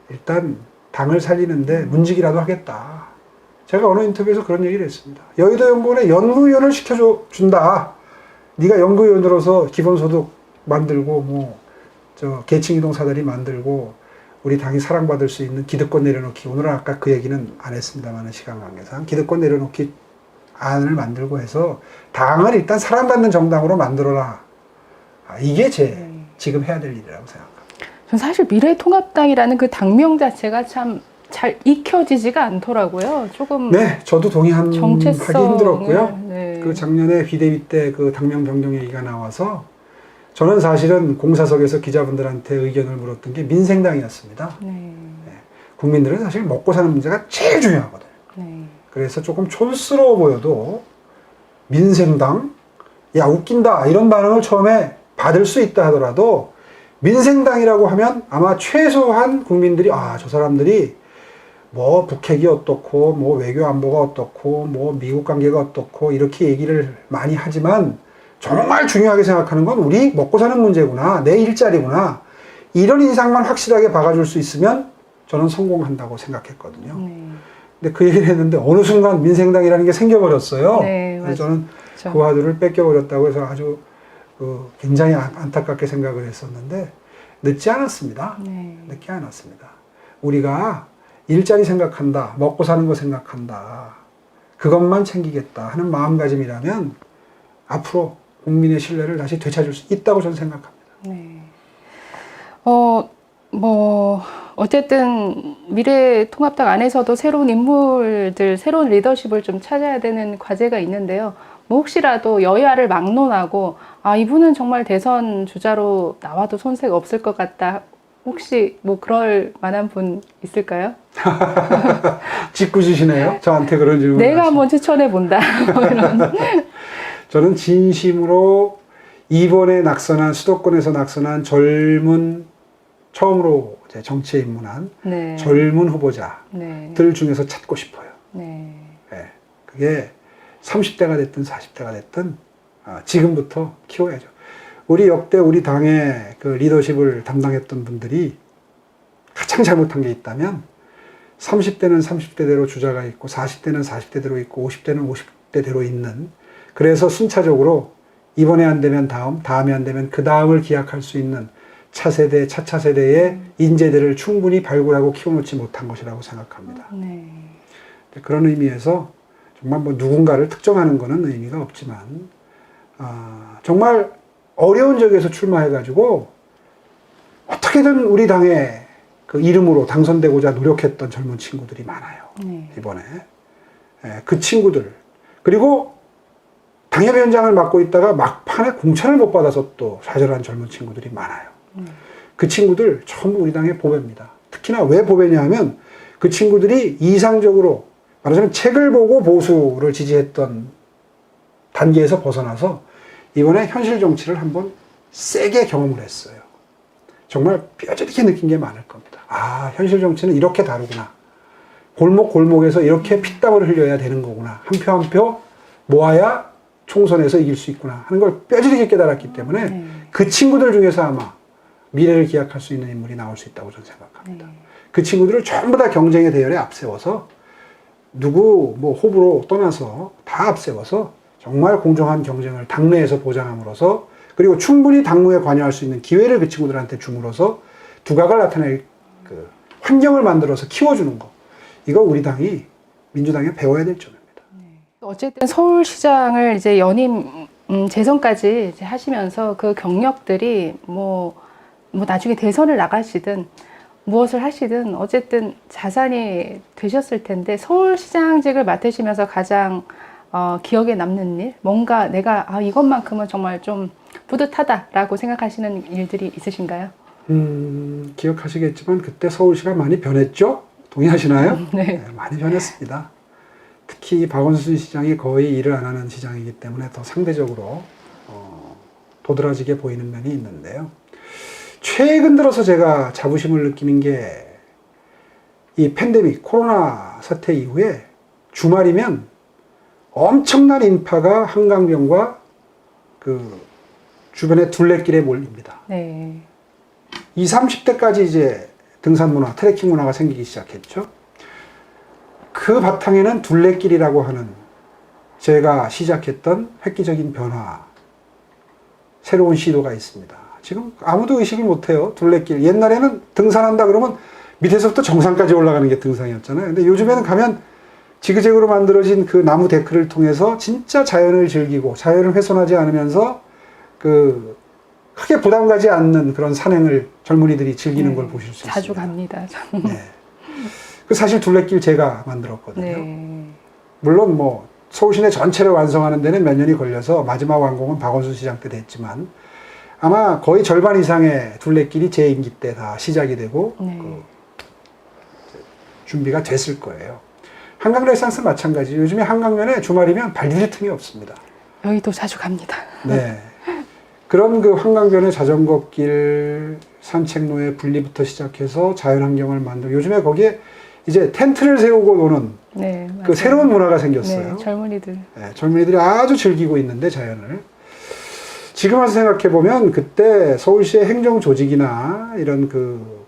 일단 당을 살리는데 문직이라도 하겠다. 제가 어느 인터뷰에서 그런 얘기를 했습니다. 여의도 연구원에 연구위원을 시켜준다. 네가 연구위원으로서 기본소득 만들고 계층이동 사다리 만들고 우리 당이 사랑받을 수 있는 기득권 내려놓기, 오늘은 아까 그 얘기는 안 했습니다만 시간 관계상 기득권 내려놓기 안을 만들고 해서 당을 일단 사랑받는 정당으로 만들어라. 이게 지금 해야 될 일이라고 생각합니다. 전 사실 미래통합당이라는 그 당명 자체가 참 잘 익혀지지가 않더라고요. 조금 네, 저도 하기 힘들었고요. 네. 그 작년에 비대위 때 그 당명 변경 얘기가 나와서 저는 사실은 공사석에서 기자분들한테 의견을 물었던 게 민생당이었습니다. 네. 네, 국민들은 사실 먹고 사는 문제가 제일 중요하거든요. 네. 그래서 조금 촌스러워 보여도 민생당? 야, 웃긴다. 이런 반응을 처음에 받을 수 있다 하더라도 민생당이라고 하면 아마 최소한 국민들이 저 사람들이 뭐 북핵이 어떻고 뭐 외교 안보가 어떻고 뭐 미국 관계가 어떻고 이렇게 얘기를 많이 하지만 정말 중요하게 생각하는 건 우리 먹고 사는 문제구나, 내 일자리구나, 이런 인상만 확실하게 박아줄 수 있으면 저는 성공한다고 생각했거든요. 근데 그 얘기를 했는데 어느 순간 민생당이라는 게 생겨버렸어요. 네, 그래서 저는 그렇죠. 그 화두를 뺏겨버렸다고 해서 아주 굉장히 안타깝게 생각을 했었는데 늦지 않았습니다. 네. 늦지 않았습니다. 우리가 일자리 생각한다, 먹고 사는 거 생각한다, 그것만 챙기겠다 하는 마음가짐이라면 앞으로 국민의 신뢰를 다시 되찾을 수 있다고 저는 생각합니다. 네. 어쨌든 미래통합당 안에서도 새로운 인물들, 새로운 리더십을 좀 찾아야 되는 과제가 있는데요. 뭐 혹시라도 여야를 막론하고, 아, 이분은 정말 대선 주자로 나와도 손색 없을 것 같다. 혹시 뭐 그럴 만한 분 있을까요? 짓궂으시네요. 저한테 그런 질문. 내가 한번 추천해 본다. 뭐 이런. 저는 진심으로 이번에 낙선한, 수도권에서 낙선한 젊은, 처음으로 이제 정치에 입문한 네. 젊은 후보자들 네. 중에서 찾고 싶어요. 네. 네. 그게 30대가 됐든 40대가 됐든 지금부터 키워야죠. 우리 역대 우리 당의 그 리더십을 담당했던 분들이 가장 잘못한 게 있다면 30대는 30대대로 주자가 있고 40대는 40대대로 있고 50대는 50대대로 있는, 그래서 순차적으로 이번에 안 되면 다음, 다음에 안 되면 그 다음을 기약할 수 있는 차세대, 차차세대의 인재들을 충분히 발굴하고 키워놓지 못한 것이라고 생각합니다. 네. 그런 의미에서 정말 뭐 누군가를 특정하는 것은 의미가 없지만 정말 어려운 적에서 출마해가지고 어떻게든 우리 당의 그 이름으로 당선되고자 노력했던 젊은 친구들이 많아요. 네. 이번에. 그 친구들. 그리고 당협위원장을 맡고 있다가 막판에 공천을 못 받아서 또 좌절한 젊은 친구들이 많아요. 그 친구들 전부 우리 당의 보배입니다. 특히나 왜 보배냐 하면 그 친구들이 이상적으로 말하자면 책을 보고 보수를 지지했던 단계에서 벗어나서 이번에 현실 정치를 한번 세게 경험을 했어요. 정말 뼈저리게 느낀 게 많을 겁니다. 아, 현실 정치는 이렇게 다르구나. 골목골목에서 이렇게 피땀을 흘려야 되는 거구나. 한 표 한 표 모아야 총선에서 이길 수 있구나 하는 걸 뼈저리게 깨달았기 때문에 그 친구들 중에서 아마 미래를 기약할 수 있는 인물이 나올 수 있다고 저는 생각합니다. 그 친구들을 전부 다 경쟁의 대열에 앞세워서 누구 뭐 호불호 떠나서 다 앞세워서 정말 공정한 경쟁을 당내에서 보장함으로써, 그리고 충분히 당무에 관여할 수 있는 기회를 그 친구들한테 줌으로써 두각을 나타낼 그 환경을 만들어서 키워주는 거, 이거 우리 당이 민주당에 배워야 될 점입니다. 어쨌든 서울시장을 이제 연임 재선까지 이제 하시면서 그 경력들이 뭐 나중에 대선을 나가시든 무엇을 하시든 어쨌든 자산이 되셨을 텐데, 서울시장직을 맡으시면서 가장 기억에 남는 일, 뭔가 내가 이것만큼은 정말 좀 뿌듯하다라고 생각하시는 일들이 있으신가요? 기억하시겠지만 그때 서울시가 많이 변했죠? 동의하시나요? 네. 네, 많이 변했습니다. 특히 박원순 시장이 거의 일을 안 하는 시장이기 때문에 더 상대적으로 도드라지게 보이는 면이 있는데요. 최근 들어서 제가 자부심을 느끼는 게 이 팬데믹, 코로나 사태 이후에 주말이면 엄청난 인파가 한강변과 그 주변의 둘레길에 몰립니다. 네. 20, 30대까지 이제 등산 문화, 트레킹 문화가 생기기 시작했죠. 그 바탕에는 둘레길이라고 하는 제가 시작했던 획기적인 변화, 새로운 시도가 있습니다. 지금 아무도 의식을 못해요. 둘레길. 옛날에는 등산한다 그러면 밑에서부터 정상까지 올라가는 게 등산이었잖아요. 근데 요즘에는 가면 지그재그로 만들어진 그 나무 데크를 통해서 진짜 자연을 즐기고 자연을 훼손하지 않으면서 그 크게 부담 가지 않는 그런 산행을 젊은이들이 즐기는 걸 보실 수 있습니다. 자주 갑니다. 네. 그 사실 둘레길 제가 만들었거든요. 네. 물론 뭐 서울시내 전체를 완성하는 데는 몇 년이 걸려서 마지막 완공은 박원순 시장 때 됐지만 아마 거의 절반 이상의 둘레길이 제 임기 때 다 시작이 되고 준비가 됐을 거예요. 한강 레상스 마찬가지. 요즘에 한강변에 주말이면 발디딜 틈이 없습니다. 여기도 자주 갑니다. 네. 그런 그 한강변의 자전거길, 산책로의 분리부터 시작해서 자연환경을 만들고, 요즘에 거기에 이제 텐트를 세우고 노는 네, 그 맞아요. 새로운 문화가 생겼어요. 네, 젊은이들. 네, 젊은이들이 아주 즐기고 있는데 자연을. 지금 와서 생각해 보면 그때 서울시의 행정 조직이나 이런 그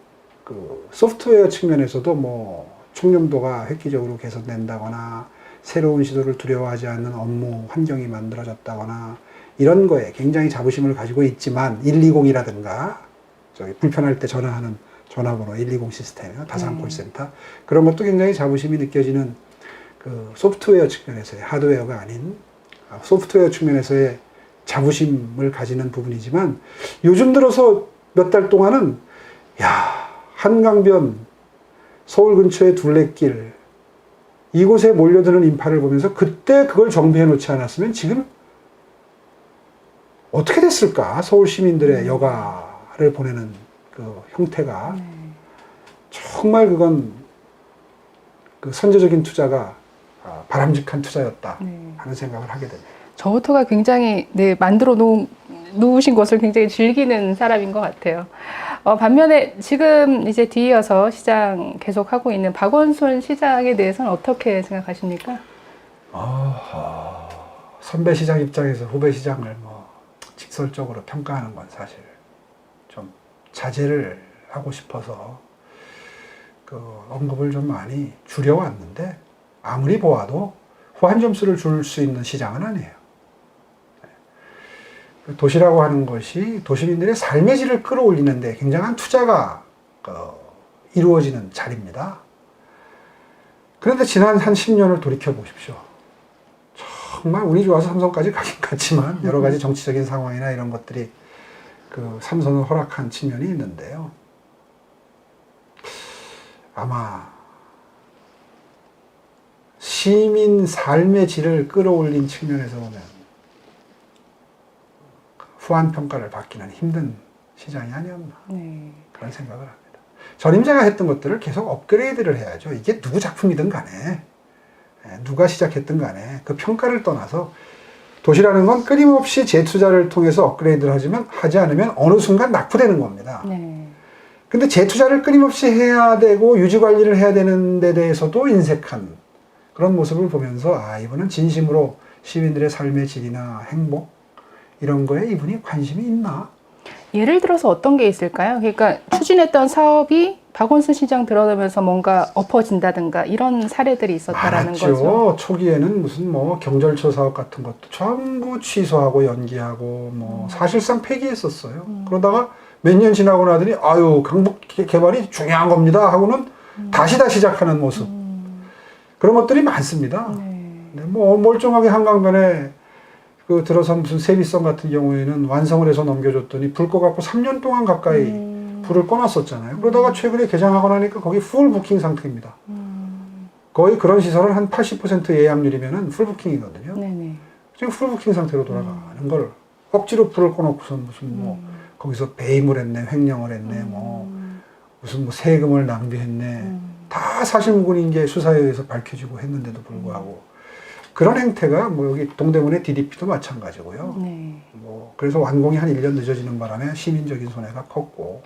소프트웨어 측면에서도 뭐 청렴도가 획기적으로 개선된다거나 새로운 시도를 두려워하지 않는 업무 환경이 만들어졌다거나 이런 거에 굉장히 자부심을 가지고 있지만 120이라든가 저기 불편할 때 전화하는 전화번호 120 시스템, 다산 콜센터 그런 것도 굉장히 자부심이 느껴지는 그 소프트웨어 측면에서의 하드웨어가 아닌 소프트웨어 측면에서의 자부심을 가지는 부분이지만 요즘 들어서 몇 달 동안은 야 한강변 서울 근처의 둘레길 이곳에 몰려드는 인파를 보면서 그때 그걸 정비해 놓지 않았으면 지금 어떻게 됐을까? 서울 시민들의 여가를 보내는 그 형태가 정말 그건 그 선제적인 투자가 바람직한 투자였다 하는 생각을 하게 됩니다. 저부터가 굉장히 네, 만들어 놓으신 것을 굉장히 즐기는 사람인 것 같아요. 반면에 지금 이제 뒤이어서 시장 계속하고 있는 박원순 시장에 대해서는 어떻게 생각하십니까? 선배 시장 입장에서 후배 시장을 뭐 직설적으로 평가하는 건 사실 좀 자제를 하고 싶어서 그 언급을 좀 많이 줄여왔는데 아무리 보아도 후한 점수를 줄 수 있는 시장은 아니에요. 도시라고 하는 것이 도시민들의 삶의 질을 끌어올리는데 굉장한 투자가 이루어지는 자리입니다. 그런데 지난 한 10년을 돌이켜 보십시오. 정말 운이 좋아서 삼성까지 가긴 갔지만 여러 가지 정치적인 상황이나 이런 것들이 그 삼성을 허락한 측면이 있는데요. 아마 시민 삶의 질을 끌어올린 측면에서 보면 후한 평가를 받기는 힘든 시장이 아니었나 그런 생각을 합니다. 전임자가 했던 것들을 계속 업그레이드를 해야죠. 이게 누구 작품이든 간에 누가 시작했든 간에 그 평가를 떠나서 도시라는 건 끊임없이 재투자를 통해서 업그레이드를 하지 않으면 어느 순간 낙후되는 겁니다. 근데 재투자를 끊임없이 해야 되고 유지관리를 해야 되는 데 대해서도 인색한 그런 모습을 보면서 이분은 진심으로 시민들의 삶의 질이나 행복 이런 거에 이분이 관심이 있나? 예를 들어서 어떤 게 있을까요? 그러니까 추진했던 사업이 박원순 시장 들어가면서 뭔가 엎어진다든가 이런 사례들이 있었다라는 많았죠. 거죠. 초기에는 무슨 뭐 경절초 사업 같은 것도 전부 취소하고 연기하고 뭐 사실상 폐기했었어요. 그러다가 몇 년 지나고 나더니 강북 개발이 중요한 겁니다 하고는 다시 시작하는 모습. 그런 것들이 많습니다. 근데 뭐 멀쩡하게 한강변에 그 들어서 무슨 세비성 같은 경우에는 완성을 해서 넘겨줬더니 불 꺼갖고 3년 동안 가까이 불을 꺼놨었잖아요. 그러다가 최근에 개장하고 나니까 거기 풀 부킹 상태입니다. 거의 그런 시설은 한 80% 예약률이면은 풀 부킹이거든요. 지금 풀 부킹 상태로 돌아가는 걸 억지로 불을 꺼놓고선 무슨 뭐 거기서 배임을 했네, 횡령을 했네, 뭐 무슨 뭐 세금을 낭비했네. 다 사실무근인 게 수사에 의해서 밝혀지고 했는데도 불구하고 그런 행태가 뭐 여기 동대문의 DDP도 마찬가지고요. 뭐 그래서 완공이 한 1년 늦어지는 바람에 시민적인 손해가 컸고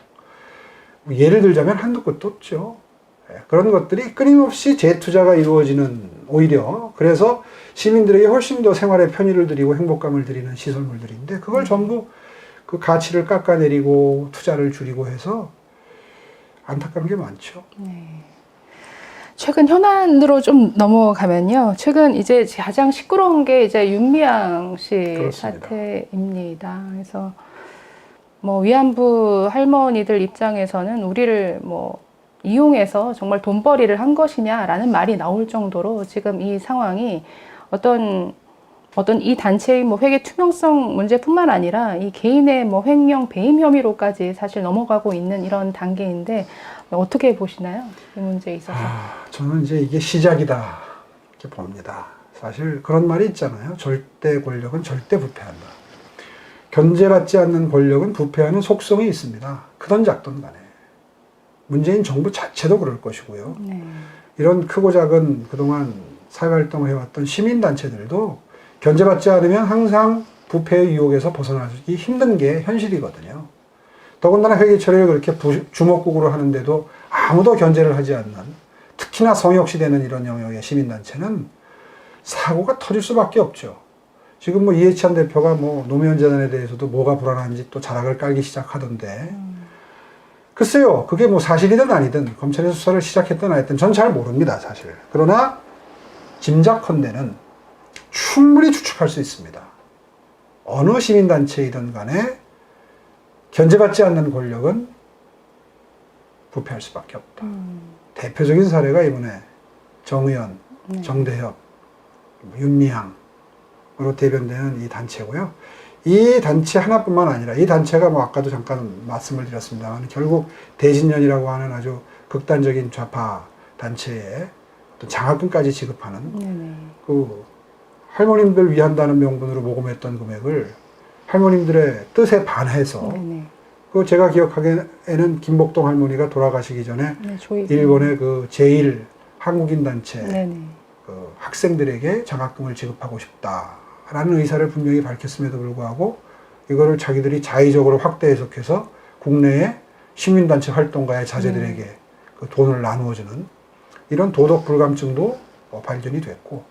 뭐 예를 들자면 한두 끝도 없죠. 그런 것들이 끊임없이 재투자가 이루어지는 오히려 그래서 시민들에게 훨씬 더 생활의 편의를 드리고 행복감을 드리는 시설물들인데 그걸 전부 그 가치를 깎아내리고 투자를 줄이고 해서 안타까운 게 많죠. 최근 현안으로 좀 넘어가면요. 최근 이제 가장 시끄러운 게 이제 윤미향 씨 그렇습니다. 사태입니다. 그래서 뭐 위안부 할머니들 입장에서는 우리를 뭐 이용해서 정말 돈벌이를 한 것이냐라는 말이 나올 정도로 지금 이 상황이 어떤 이 단체의 뭐 회계 투명성 문제뿐만 아니라 이 개인의 뭐 횡령, 배임 혐의로까지 사실 넘어가고 있는 이런 단계인데 어떻게 보시나요? 이 문제에 있어서. 저는 이제 이게 시작이다 이렇게 봅니다. 사실 그런 말이 있잖아요. 절대 권력은 절대 부패한다. 견제받지 않는 권력은 부패하는 속성이 있습니다. 크든 작든 간에. 문재인 정부 자체도 그럴 것이고요. 이런 크고 작은 그동안 사회활동을 해왔던 시민단체들도 견제받지 않으면 항상 부패의 유혹에서 벗어나기 힘든 게 현실이거든요. 더군다나 회계 처리를 그렇게 주먹국으로 하는데도 아무도 견제를 하지 않는 특히 특히나 성역시되는 이런 영역의 시민단체는 사고가 터질 수밖에 없죠. 지금 뭐 이해찬 대표가 뭐 노무현 재단에 대해서도 뭐가 불안한지 또 자락을 깔기 시작하던데, 글쎄요, 그게 뭐 사실이든 아니든 검찰이 수사를 시작했든 안 했든 전 잘 모릅니다, 사실. 그러나 짐작컨대는 충분히 추측할 수 있습니다. 어느 시민단체이든 간에 견제받지 않는 권력은 부패할 수밖에 없다. 대표적인 사례가 이번에 정의연, 정대협, 윤미향으로 대변되는 이 단체고요. 이 단체 하나뿐만 아니라 이 단체가 뭐 아까도 잠깐 말씀을 드렸습니다만 결국 대진연이라고 하는 아주 극단적인 좌파 단체에 어떤 장학금까지 지급하는 그 할머님들 위한다는 명분으로 모금했던 금액을 할머님들의 뜻에 반해서 그 제가 기억하기에는 김복동 할머니가 돌아가시기 전에 일본의 그 제1 한국인 단체 그 학생들에게 장학금을 지급하고 싶다라는 의사를 분명히 밝혔음에도 불구하고 이거를 자기들이 자의적으로 확대 해석해서 국내의 시민단체 활동가의 자제들에게 그 돈을 나누어주는 이런 도덕 불감증도 발견이 됐고,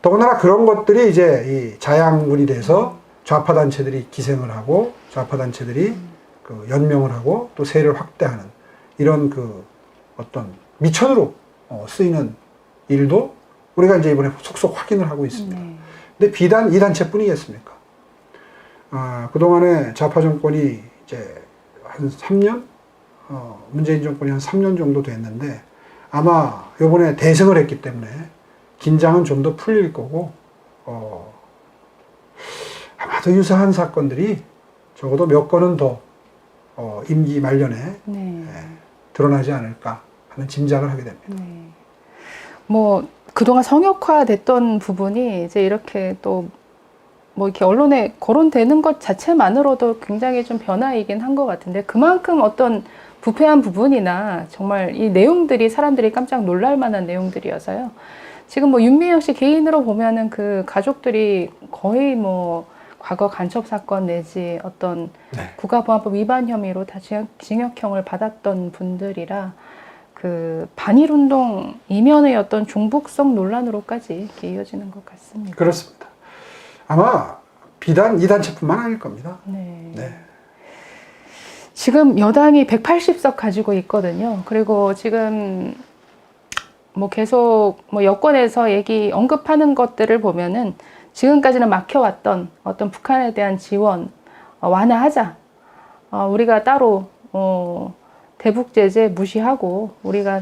더군다나 그런 것들이 이제 이 자양분이 돼서 좌파 단체들이 기생을 하고 좌파 단체들이 그 연명을 하고 또 세를 확대하는 이런 그 어떤 미천으로 쓰이는 일도 우리가 이제 이번에 속속 확인을 하고 있습니다. 근데 비단 이 단체뿐이겠습니까? 그동안에 좌파 정권이 이제 한 3년? 문재인 정권이 한 3년 정도 됐는데 아마 요번에 대승을 했기 때문에 긴장은 좀 더 풀릴 거고, 아마도 유사한 사건들이 적어도 몇 건은 더 임기 말년에 드러나지 않을까 하는 짐작을 하게 됩니다. 뭐 그동안 성역화됐던 부분이 이제 이렇게 또 뭐 이렇게 언론에 거론되는 것 자체만으로도 굉장히 좀 변화이긴 한 것 같은데, 그만큼 어떤 부패한 부분이나 정말 이 내용들이 사람들이 깜짝 놀랄 만한 내용들이어서요. 지금 뭐 윤미향 씨 개인으로 보면은 그 가족들이 거의 뭐 과거 간첩 사건 내지 어떤 국가보안법 위반 혐의로 다 징역형을 받았던 분들이라 그 반일운동 이면의 어떤 종북성 논란으로까지 이렇게 이어지는 것 같습니다. 그렇습니다. 아마 비단 이 단체뿐만 아닐 겁니다. 지금 여당이 180석 가지고 있거든요. 그리고 지금 뭐 계속 뭐 여권에서 언급하는 것들을 보면은 지금까지는 막혀왔던 어떤 북한에 대한 지원 완화하자. 우리가 따로 대북 제재 무시하고 우리가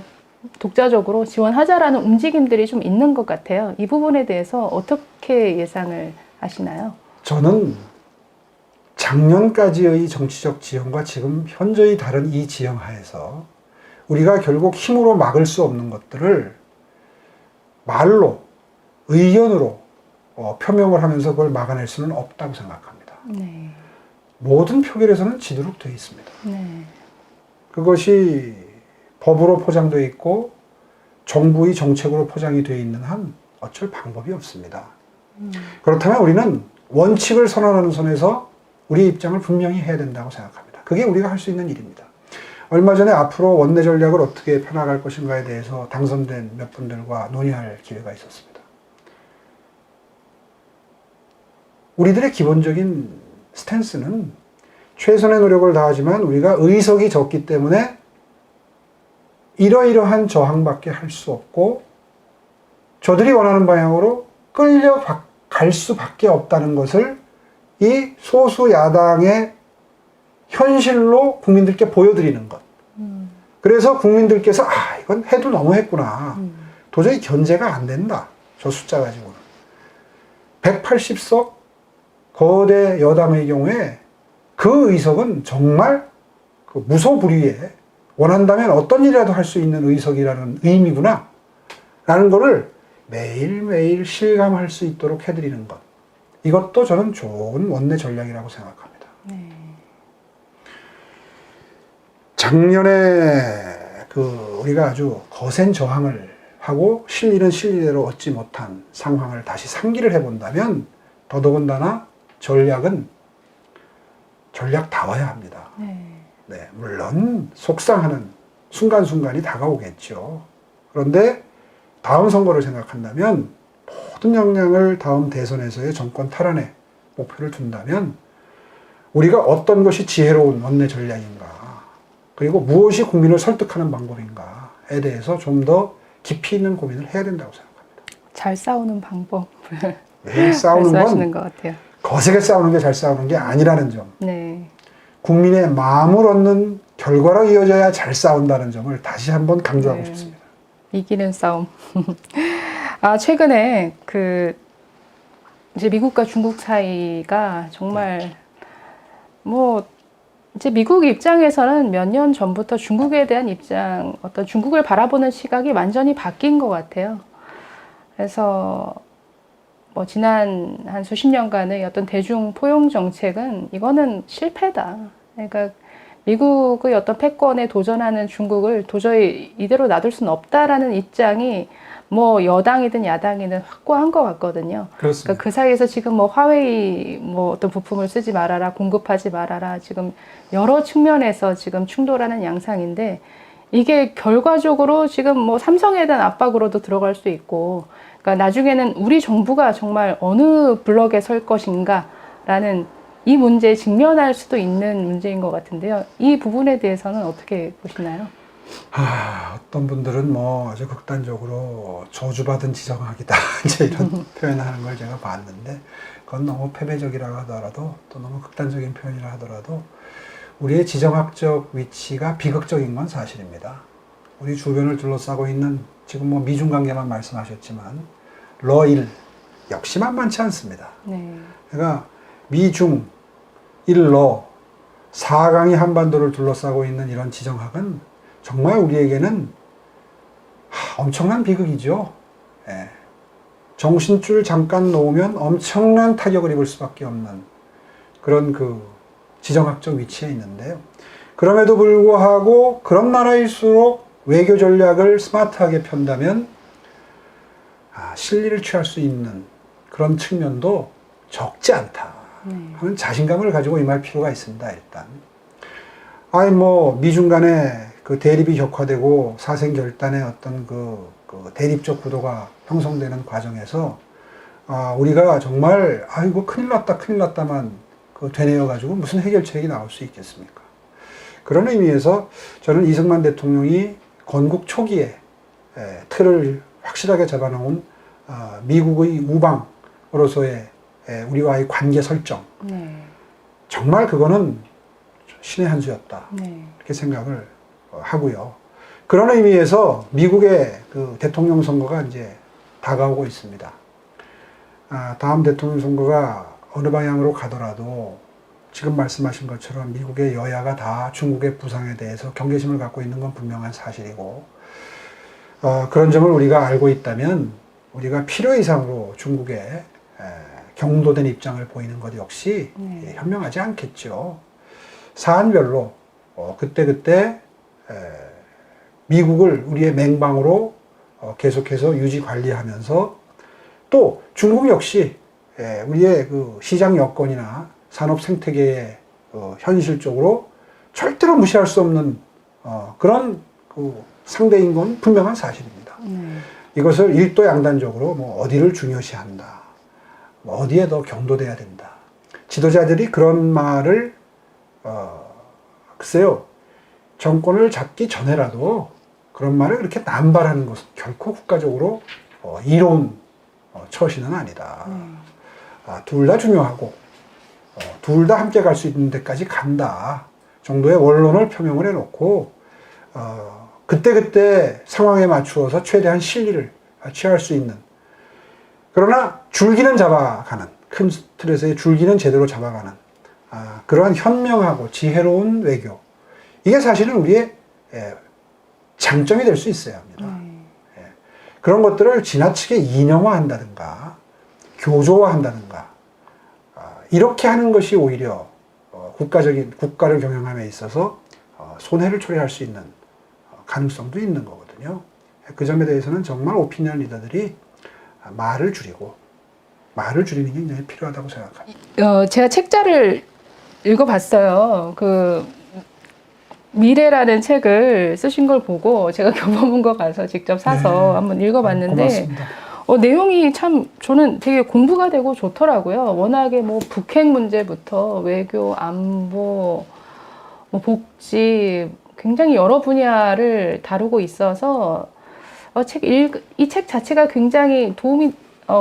독자적으로 지원하자라는 움직임들이 좀 있는 것 같아요. 이 부분에 대해서 어떻게 예상을 하시나요? 저는 작년까지의 정치적 지형과 지금 현저히 다른 이 지형 하에서 우리가 결국 힘으로 막을 수 없는 것들을 말로, 의견으로 표명을 하면서 그걸 막아낼 수는 없다고 생각합니다. 모든 표결에서는 지도록 되어 있습니다. 그것이 법으로 포장되어 있고 정부의 정책으로 포장이 되어 있는 한 어쩔 방법이 없습니다. 그렇다면 우리는 원칙을 선언하는 선에서 우리 입장을 분명히 해야 된다고 생각합니다. 그게 우리가 할 수 있는 일입니다. 얼마 전에 앞으로 원내 전략을 어떻게 펴나갈 것인가에 대해서 당선된 몇 분들과 논의할 기회가 있었습니다. 우리들의 기본적인 스탠스는 최선의 노력을 다하지만 우리가 의석이 적기 때문에 이러이러한 저항밖에 할 수 없고 저들이 원하는 방향으로 끌려갈 수밖에 없다는 것을 이 소수 야당의 현실로 국민들께 보여드리는 것. 그래서 국민들께서 이건 해도 너무했구나. 도저히 견제가 안 된다. 저 숫자 가지고는. 180석 거대 여당의 경우에 그 의석은 정말 그 무소불위에 원한다면 어떤 일이라도 할 수 있는 의석이라는 의미구나 라는 거를 매일매일 실감할 수 있도록 해드리는 것. 이것도 저는 좋은 원내 전략이라고 생각합니다. 작년에 우리가 아주 거센 저항을 하고 실리는 실리대로 얻지 못한 상황을 다시 상기를 해본다면 더더군다나 전략은 전략다워야 합니다. 물론 속상하는 순간순간이 다가오겠죠. 그런데 다음 선거를 생각한다면 모든 역량을 다음 대선에서의 정권 탈환에 목표를 둔다면 우리가 어떤 것이 지혜로운 원내 전략인가, 그리고 무엇이 국민을 설득하는 방법인가에 대해서 좀 더 깊이 있는 고민을 해야 된다고 생각합니다. 잘 싸우는 방법. 매일 싸우는 말씀하시는 건 것 같아요. 거세게 싸우는 게 잘 싸우는 게 아니라는 점, 네. 국민의 마음을 얻는 결과로 이어져야 잘 싸운다는 점을 다시 한번 강조하고 네. 싶습니다. 이기는 싸움. 최근에 이제 미국과 중국 사이가 정말 이제 미국 입장에서는 몇 년 전부터 중국에 대한 어떤 중국을 바라보는 시각이 완전히 바뀐 것 같아요. 그래서 지난 한 수십 년간의 어떤 대중 포용 정책은 이거는 실패다. 그러니까 미국의 어떤 패권에 도전하는 중국을 도저히 이대로 놔둘 수는 없다라는 입장이 여당이든 야당이든 확고한 것 같거든요. 그렇습니다. 그러니까 그 사이에서 지금 화웨이 어떤 부품을 쓰지 말아라, 공급하지 말아라, 지금 여러 측면에서 지금 충돌하는 양상인데 이게 결과적으로 지금 삼성에 대한 압박으로도 들어갈 수 있고, 그러니까 나중에는 우리 정부가 정말 어느 블럭에 설 것인가라는 이 문제에 직면할 수도 있는 문제인 것 같은데요. 이 부분에 대해서는 어떻게 보시나요? 어떤 분들은 아주 극단적으로 저주받은 지정학이다 이제 이런 표현하는 걸 제가 봤는데, 그건 너무 패배적이라 하더라도 또 너무 극단적인 표현이라 하더라도 우리의 지정학적 위치가 비극적인 건 사실입니다. 우리 주변을 둘러싸고 있는 지금 미중 관계만 말씀하셨지만 러일 역시 만만치 않습니다. 네. 그러니까 미중 일러 4강이 한반도를 둘러싸고 있는 이런 지정학은 정말 우리에게는 엄청난 비극이죠. 예. 정신줄 잠깐 놓으면 엄청난 타격을 입을 수밖에 없는 그런 지정학적 위치에 있는데요. 그럼에도 불구하고 그런 나라일수록 외교 전략을 스마트하게 편다면 실리를 취할 수 있는 그런 측면도 적지 않다 하는 자신감을 가지고 임할 필요가 있습니다. 일단 미중 간에 대립이 격화되고 사생결단의 어떤 대립적 구도가 형성되는 과정에서 우리가 정말 이거 큰일 났다만 되뇌어 가지고 무슨 해결책이 나올 수 있겠습니까? 그런 의미에서 저는 이승만 대통령이 건국 초기에 틀을 확실하게 잡아놓은 미국의 우방으로서의 우리와의 관계 설정, 정말 그거는 신의 한 수였다. 이렇게 생각을 하고요. 그런 의미에서 미국의 대통령 선거가 이제 다가오고 있습니다. 다음 대통령 선거가 어느 방향으로 가더라도 지금 말씀하신 것처럼 미국의 여야가 다 중국의 부상에 대해서 경계심을 갖고 있는 건 분명한 사실이고, 그런 점을 우리가 알고 있다면 우리가 필요 이상으로 중국에 경도된 입장을 보이는 것 역시 현명하지 않겠죠. 사안별로 그때그때 미국을 우리의 맹방으로 계속해서 유지 관리하면서, 또 중국 역시 우리의 시장 여건이나 산업 생태계의 현실적으로 절대로 무시할 수 없는 그런 상대인 건 분명한 사실입니다. 이것을 일도양단적으로 어디를 중요시한다, 어디에 더 경도돼야 된다, 지도자들이 그런 말을 글쎄요, 정권을 잡기 전에라도 그런 말을 그렇게 남발하는 것은 결코 국가적으로 이로운 처신은 아니다. 둘 다 중요하고 둘 다 함께 갈 수 있는 데까지 간다 정도의 원론을 표명을 해놓고 그때그때 상황에 맞추어서 최대한 실리를 취할 수 있는, 그러나 줄기는 잡아가는, 큰 틀에서의 줄기는 제대로 잡아가는 그러한 현명하고 지혜로운 외교, 이게 사실은 우리의 장점이 될 수 있어야 합니다. 그런 것들을 지나치게 이념화한다든가 교조화한다든가 이렇게 하는 것이 오히려 국가를 경영함에 있어서 손해를 초래할 수 있는 가능성도 있는 거거든요. 그 점에 대해서는 정말 오피니언 리더들이 말을 줄이는 게 굉장히 필요하다고 생각합니다. 제가 책자를 읽어봤어요. 미래라는 책을 쓰신 걸 보고 제가 교보문고 가서 직접 사서 네. 한번 읽어봤는데 고맙습니다. 내용이 참 저는 되게 공부가 되고 좋더라고요. 워낙에 뭐 북핵 문제부터 외교, 안보, 뭐 복지 굉장히 여러 분야를 다루고 있어서 이 책 자체가 굉장히 도움이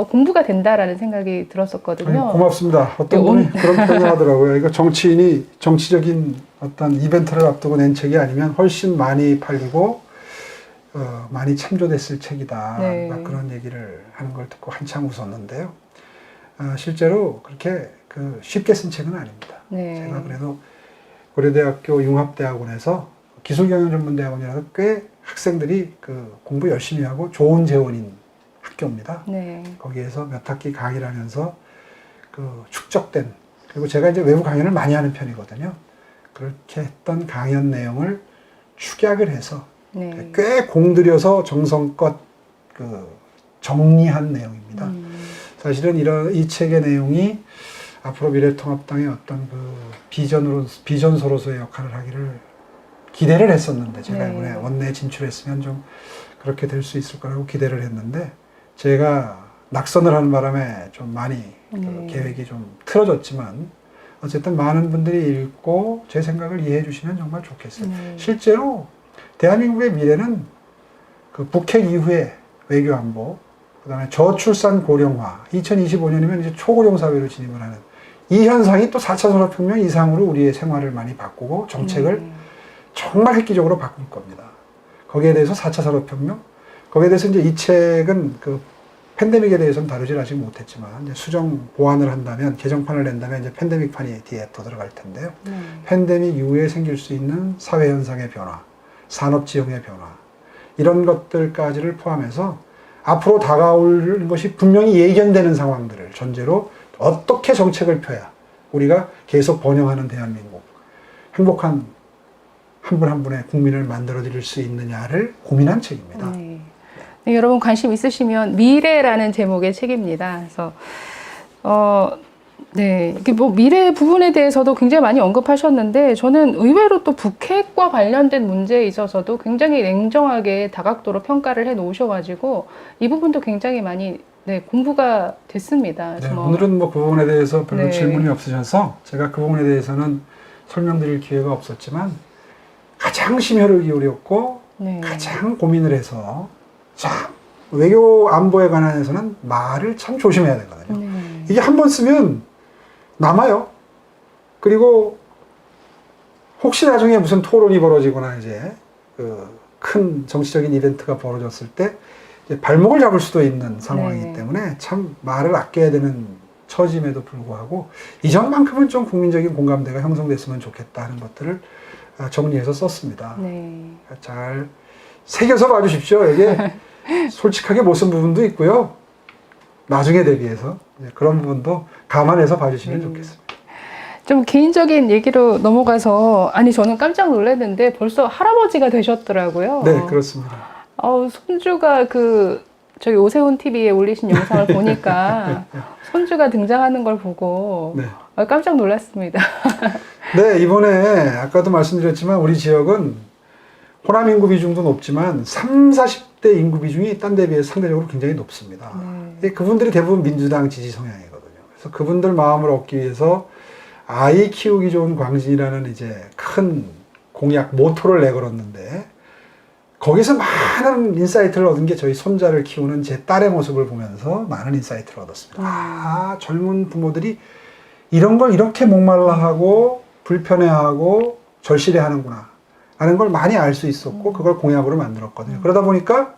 공부가 된다라는 생각이 들었었거든요. 아니, 고맙습니다. 어떤 분이 그런 표현을 하더라고요. 이거 정치인이 정치적인 어떤 이벤트를 앞두고 낸 책이 아니면 훨씬 많이 팔리고 많이 참조됐을 책이다. 네. 막 그런 얘기를 하는 걸 듣고 한참 웃었는데요. 실제로 그렇게 쉽게 쓴 책은 아닙니다. 네. 제가 그래도 고려대학교 융합대학원에서 기술경영전문대학원이라서 꽤 학생들이 공부 열심히 하고 좋은 재원인 학교입니다. 네. 거기에서 몇 학기 강의를 하면서 축적된, 그리고 제가 이제 외부 강연을 많이 하는 편이거든요. 그렇게 했던 강연 내용을 축약을 해서 네. 꽤 공들여서 정성껏 정리한 내용입니다. 사실은 이 책의 내용이 앞으로 미래통합당의 어떤 비전서로서의 역할을 하기를 기대를 했었는데, 제가 네. 이번에 원내에 진출했으면 좀 그렇게 될 수 있을 거라고 기대를 했는데, 제가 낙선을 하는 바람에 좀 많이 계획이 좀 틀어졌지만, 어쨌든 많은 분들이 읽고 제 생각을 이해해 주시면 정말 좋겠어요. 실제로 대한민국의 미래는 북핵 이후에 외교안보, 그 다음에 저출산 고령화, 2025년이면 이제 초고령 사회로 진입을 하는 이 현상이 또 4차 산업혁명 이상으로 우리의 생활을 많이 바꾸고 정책을 정말 획기적으로 바꿀 겁니다. 거기에 대해서 4차 산업혁명, 거기에 대해서 이제 이 책은 팬데믹에 대해서는 다루질 아직 못했지만, 이제 수정 보완을 한다면, 개정판을 낸다면 이제 팬데믹판이 뒤에 더 들어갈 텐데요. 팬데믹 이후에 생길 수 있는 사회 현상의 변화, 산업 지형의 변화, 이런 것들까지를 포함해서 앞으로 다가올 것이 분명히 예견되는 상황들을 전제로 어떻게 정책을 펴야 우리가 계속 번영하는 대한민국, 행복한 한 분 한 분의 국민을 만들어 드릴 수 있느냐를 고민한 책입니다. 네. 네, 여러분 관심 있으시면 미래라는 제목의 책입니다. 그래서 네, 이렇게 뭐 미래 부분에 대해서도 굉장히 많이 언급하셨는데, 저는 의외로 또 북핵과 관련된 문제에 있어서도 굉장히 냉정하게 다각도로 평가를 해 놓으셔가지고 이 부분도 굉장히 많이 공부가 됐습니다. 네, 오늘은 그 부분에 대해서 별로 질문이 없으셔서 제가 그 부분에 대해서는 설명드릴 기회가 없었지만, 가장 심혈을 기울였고 가장 고민을 해서, 외교 안보에 관해서는 말을 참 조심해야 되거든요. 이게 한 번 쓰면 남아요. 그리고 혹시 나중에 무슨 토론이 벌어지거나 이제 큰 정치적인 이벤트가 벌어졌을 때 이제 발목을 잡을 수도 있는 상황이기 때문에 참 말을 아껴야 되는 처짐에도 불구하고 이전만큼은 좀 국민적인 공감대가 형성됐으면 좋겠다 하는 것들을 정리해서 썼습니다. 잘 새겨서 봐주십시오. 이게 솔직하게 못 쓴 부분도 있고요. 나중에 대비해서 그런 부분도 감안해서 봐주시면 좋겠습니다. 좀 개인적인 얘기로 넘어가서, 저는 깜짝 놀랐는데 벌써 할아버지가 되셨더라고요. 네, 그렇습니다. 손주가 저기 오세훈 TV에 올리신 영상을 보니까 손주가 등장하는 걸 보고 깜짝 놀랐습니다. 네, 이번에 아까도 말씀드렸지만 우리 지역은 호남 인구 비중도 높지만 30, 40대 인구 비중이 딴 데 비해서 상대적으로 굉장히 높습니다. 그분들이 대부분 민주당 지지 성향이거든요. 그래서 그분들 마음을 얻기 위해서 아이 키우기 좋은 광진이라는 이제 큰 공약 모토를 내걸었는데, 거기서 많은 인사이트를 얻은 게 저희 손자를 키우는 제 딸의 모습을 보면서 많은 인사이트를 얻었습니다. 젊은 부모들이 이런 걸 이렇게 목말라하고 불편해하고 절실해하는구나 라는 걸 많이 알 수 있었고, 그걸 공약으로 만들었거든요. 그러다 보니까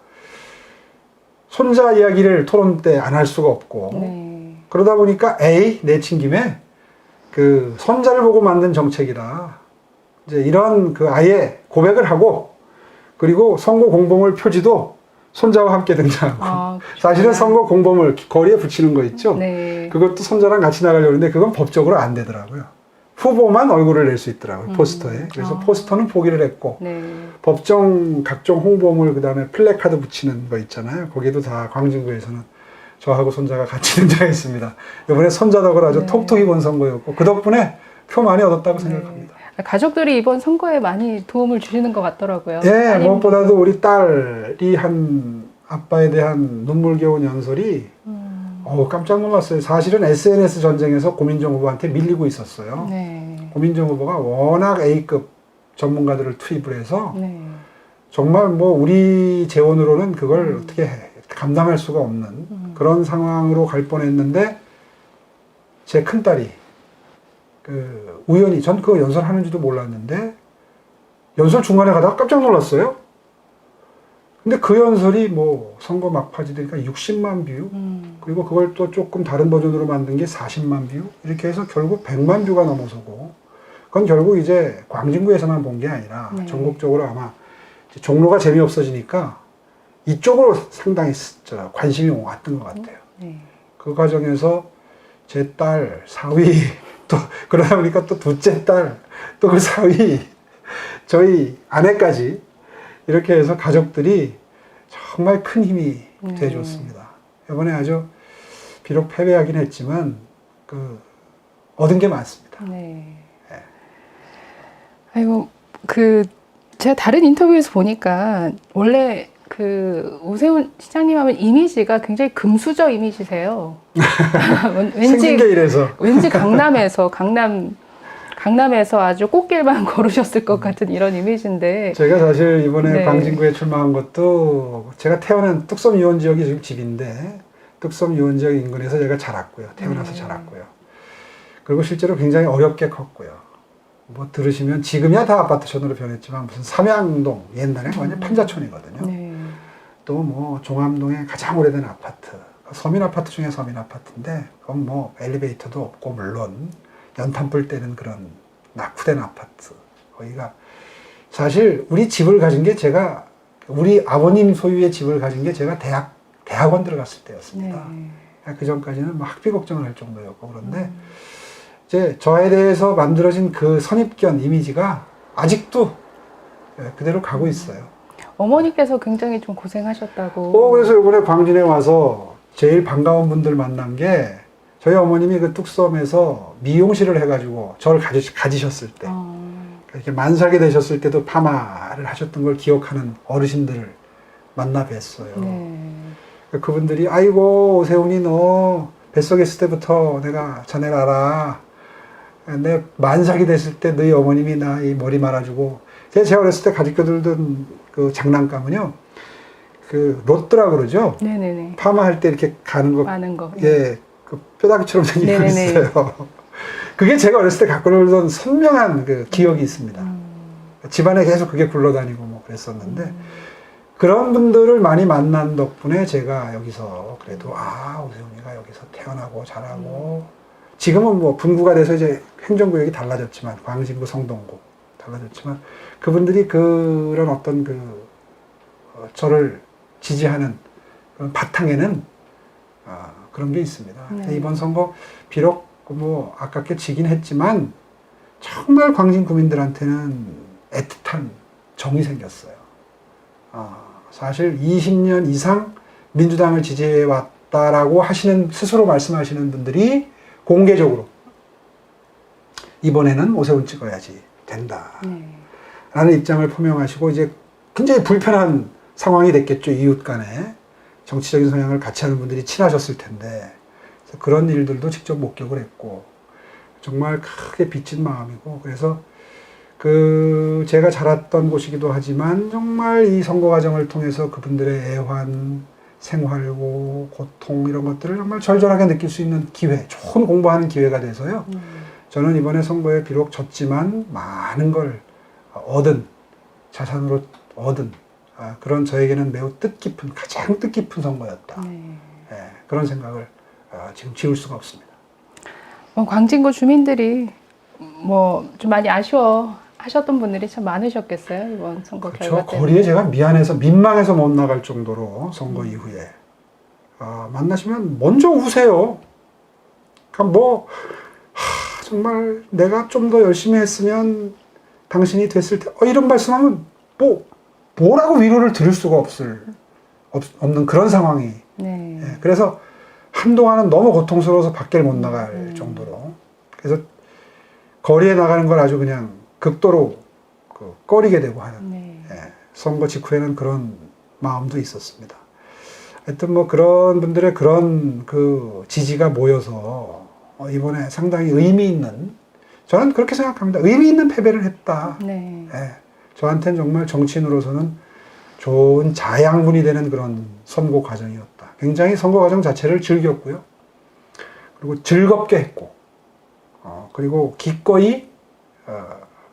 손자 이야기를 토론 때 안 할 수가 없고, 그러다 보니까 내친 김에 손자를 보고 만든 정책이다, 이제 이런 아예 고백을 하고, 그리고 선거 공보물 표지도 손자와 함께 등장하고, 사실은 선거 공보물 거리에 붙이는 거 있죠? 그것도 손자랑 같이 나가려고 했는데 그건 법적으로 안 되더라고요. 후보만 얼굴을 낼 수 있더라고요, 포스터에. 그래서 포스터는 포기를 했고, 법정 각종 홍보물, 그 다음에 플래카드 붙이는 거 있잖아요. 거기도 다 광진구에서는 저하고 손자가 같이 등장했습니다. 이번에 손자 덕을 아주 톡톡히 본 선거였고, 그 덕분에 표 많이 얻었다고 생각합니다. 가족들이 이번 선거에 많이 도움을 주시는 것 같더라고요. 예, 따님. 무엇보다도 우리 딸이 한 아빠에 대한 눈물겨운 연설이 깜짝 놀랐어요. 사실은 SNS 전쟁에서 고민정 후보한테 밀리고 있었어요. 네. 고민정 후보가 워낙 A급 전문가들을 투입을 해서 네. 정말 뭐 우리 재원으로는 그걸 어떻게 감당할 수가 없는 그런 상황으로 갈 뻔했는데 제 큰딸이 그 우연히 전 그거 연설하는지도 몰랐는데 연설 중간에 가다가 깜짝 놀랐어요. 근데 그 연설이 뭐 선거 막바지 되니까 60만 뷰 그리고 그걸 또 조금 다른 버전으로 만든 게 40만 뷰 이렇게 해서 결국 100만 뷰가 넘어서고 그건 결국 이제 광진구에서만 본 게 아니라 네. 전국적으로 아마 종로가 재미없어지니까 이쪽으로 상당히 관심이 왔던 것 같아요. 네. 그 과정에서 제 딸 사위 또 그러다 보니까 또 둘째 딸 또 그 사위 저희 아내까지 이렇게 해서 가족들이 정말 큰 힘이 돼줬습니다. 이번에 아주 비록 패배하긴 했지만 그 얻은 게 많습니다. 네. 네. 아이고 제가 다른 인터뷰에서 보니까 원래 그 오세훈 시장님 하면 이미지가 굉장히 금수저 이미지세요. 생긴 게 이래서. 왠지 강남에서 아주 꽃길만 걸으셨을 것 같은 이런 이미지인데. 제가 사실 이번에 네. 광진구에 출마한 것도 제가 태어난 뚝섬 유원 지역이 지금 집인데 뚝섬 유원 지역 인근에서 제가 자랐고요. 태어나서 자랐고요. 그리고 실제로 굉장히 어렵게 컸고요. 뭐 들으시면 지금이야 다 아파트촌으로 변했지만 무슨 삼양동 옛날에 완전 판자촌이거든요. 네. 또 뭐 종암동의 가장 오래된 아파트 서민 아파트 중에 서민 아파트인데 그건 뭐 엘리베이터도 없고 물론 연탄불 때는 그런 낙후된 아파트 거기가 사실 우리 집을 가진 게 제가 우리 아버님 소유의 집을 가진 게 제가 대학원 들어갔을 때였습니다. 네. 그 전까지는 뭐 학비 걱정을 할 정도였고 그런데 이제 저에 대해서 만들어진 그 선입견 이미지가 아직도 그대로 가고 있어요. 어머니께서 굉장히 좀 고생하셨다고. 그래서 이번에 광진에 와서 제일 반가운 분들 만난 게 저희 어머님이 그 뚝섬에서 미용실을 해가지고 저를 가지셨을 때 이렇게 만삭이 되셨을 때도 파마를 하셨던 걸 기억하는 어르신들을 만나 뵀어요. 네. 그분들이 아이고 오세훈이 너 뱃속에 있을 때부터 내가 자네를 알아. 내 만삭이 됐을 때 너희 어머님이 나 이 머리 말아주고 제가 어렸을 때 가지고 들던 그 장난감은요 그 롯드라 그러죠. 네네네. 파마할 때 이렇게 가는 거. 많은 거. 예, 그 뼈다귀처럼 생긴 거 네네네. 있어요. 그게 제가 어렸을 때 갖고 놀던 선명한 그 기억이 있습니다. 집안에 계속 그게 굴러다니고 뭐 그랬었는데 그런 분들을 많이 만난 덕분에 제가 여기서 그래도 오세훈이가 여기서 태어나고 자라고 지금은 뭐 분구가 돼서 이제 행정구역이 달라졌지만 광진구 성동구 달라졌지만 그분들이 그런 어떤 저를 지지하는 그런 바탕에는 그런 게 있습니다. 네. 이번 선거 비록 뭐 아깝게 지긴 했지만 정말 광진 구민들한테는 애틋한 정이 생겼어요. 사실 20년 이상 민주당을 지지해 왔다라고 스스로 말씀하시는 분들이 공개적으로 이번에는 오세훈 찍어야지 된다. 라는 입장을 표명하시고 이제 굉장히 불편한 상황이 됐겠죠. 이웃 간에 정치적인 성향을 같이 하는 분들이 친하셨을 텐데 그래서 그런 일들도 직접 목격을 했고 정말 크게 빚진 마음이고 그래서 제가 자랐던 곳이기도 하지만 정말 이 선거 과정을 통해서 그분들의 애환, 생활고 고통 이런 것들을 정말 절절하게 느낄 수 있는 기회, 좋은 공부하는 기회가 돼서요. 저는 이번에 선거에 비록 졌지만 많은 걸 자산으로 얻은 그런 저에게는 매우 가장 뜻깊은 선거였다. 그런 생각을 지금 지울 수가 없습니다. 광진구 주민들이 뭐 좀 많이 아쉬워하셨던 분들이 참 많으셨겠어요, 이번 선거 결과 때문에. 거리에 제가 민망해서 못 나갈 정도로 선거 이후에 만나시면 먼저 우세요. 그러니까 정말 내가 좀 더 열심히 했으면 당신이 됐을 때 이런 말씀하면 뭐라고 위로를 드릴 수가 없는 그런 상황이. 그래서 한동안은 너무 고통스러워서 밖에 못 나갈 정도로. 그래서 거리에 나가는 걸 아주 그냥 극도로 꺼리게 되고 하는 네. 선거 직후에는 그런 마음도 있었습니다. 하여튼 뭐 그런 분들의 그런 그 지지가 모여서 이번에 상당히 의미 있는, 저는 그렇게 생각합니다. 의미 있는 패배를 했다. 네. 저한테는 정말 정치인으로서는 좋은 자양분이 되는 그런 선거 과정이었다. 굉장히 선거 과정 자체를 즐겼고요. 그리고 즐겁게 했고, 그리고 기꺼이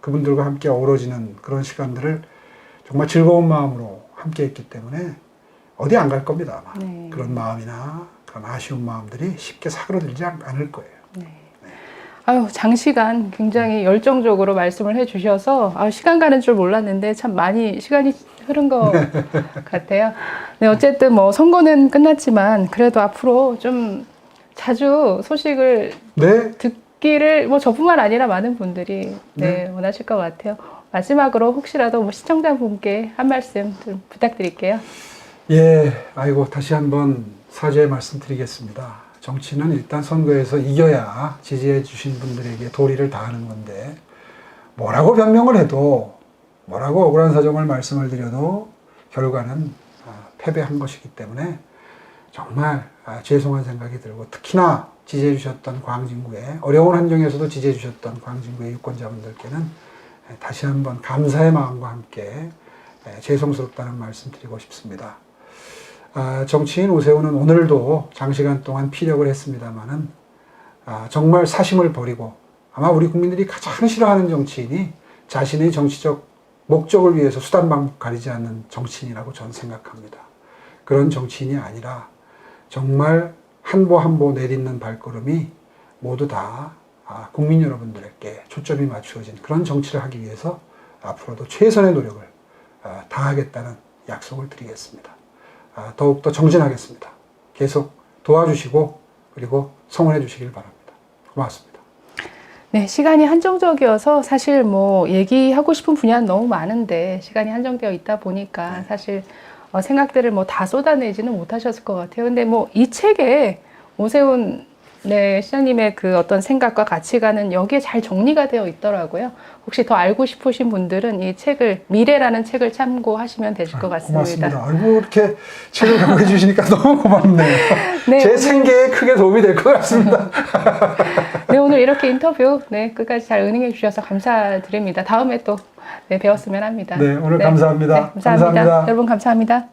그분들과 함께 어우러지는 그런 시간들을 정말 즐거운 마음으로 함께 했기 때문에 어디 안 갈 겁니다, 아마. 네. 그런 마음이나 그런 아쉬운 마음들이 쉽게 사그러들지 않을 거예요. 네. 아유, 장시간 굉장히 열정적으로 말씀을 해주셔서 시간 가는 줄 몰랐는데 참 많이 시간이 흐른 것 같아요. 네, 어쨌든 뭐 선거는 끝났지만 그래도 앞으로 좀 자주 소식을 네. 듣기를 뭐 저뿐만 아니라 많은 분들이 네. 원하실 것 같아요. 마지막으로 혹시라도 뭐 시청자분께 한 말씀 좀 부탁드릴게요. 예, 아이고, 다시 한번 사죄의 말씀 드리겠습니다. 정치는 일단 선거에서 이겨야 지지해 주신 분들에게 도리를 다하는 건데, 뭐라고 변명을 해도, 뭐라고 억울한 사정을 말씀을 드려도 결과는 패배한 것이기 때문에 정말 죄송한 생각이 들고, 특히나 지지해 주셨던 광진구에, 어려운 환경에서도 지지해 주셨던 광진구의 유권자분들께는 다시 한번 감사의 마음과 함께 죄송스럽다는 말씀 드리고 싶습니다. 정치인 오세훈은 오늘도 장시간 동안 피력을 했습니다만은 정말 사심을 버리고, 아마 우리 국민들이 가장 싫어하는 정치인이 자신의 정치적 목적을 위해서 수단 방법 가리지 않는 정치인이라고 저는 생각합니다. 그런 정치인이 아니라 정말 한 보 한 보 내딛는 발걸음이 모두 다 국민 여러분들에게 초점이 맞추어진 그런 정치를 하기 위해서 앞으로도 최선의 노력을 다하겠다는 약속을 드리겠습니다. 더욱더 정진하겠습니다. 계속 도와주시고 그리고 성원해 주시길 바랍니다. 고맙습니다. 네, 시간이 한정적이어서 사실 뭐 얘기하고 싶은 분야는 너무 많은데 시간이 한정되어 있다 보니까 사실 생각들을 뭐 다 쏟아내지는 못하셨을 것 같아요. 근데 뭐 이 책에 오세훈 시장님의 그 어떤 생각과 가치관은 여기에 잘 정리가 되어 있더라고요. 혹시 더 알고 싶으신 분들은 이 책을, 미래라는 책을 참고하시면 되실 것 같습니다. 고맙습니다. 아이고, 이렇게 책을 강조해 주시니까 너무 고맙네요. 네, 제 생계에 크게 도움이 될 것 같습니다. 네, 오늘 이렇게 인터뷰 끝까지 잘 응해 주셔서 감사드립니다. 다음에 또 뵈었으면 합니다. 네, 오늘 감사합니다. 감사합니다. 감사합니다. 여러분 감사합니다.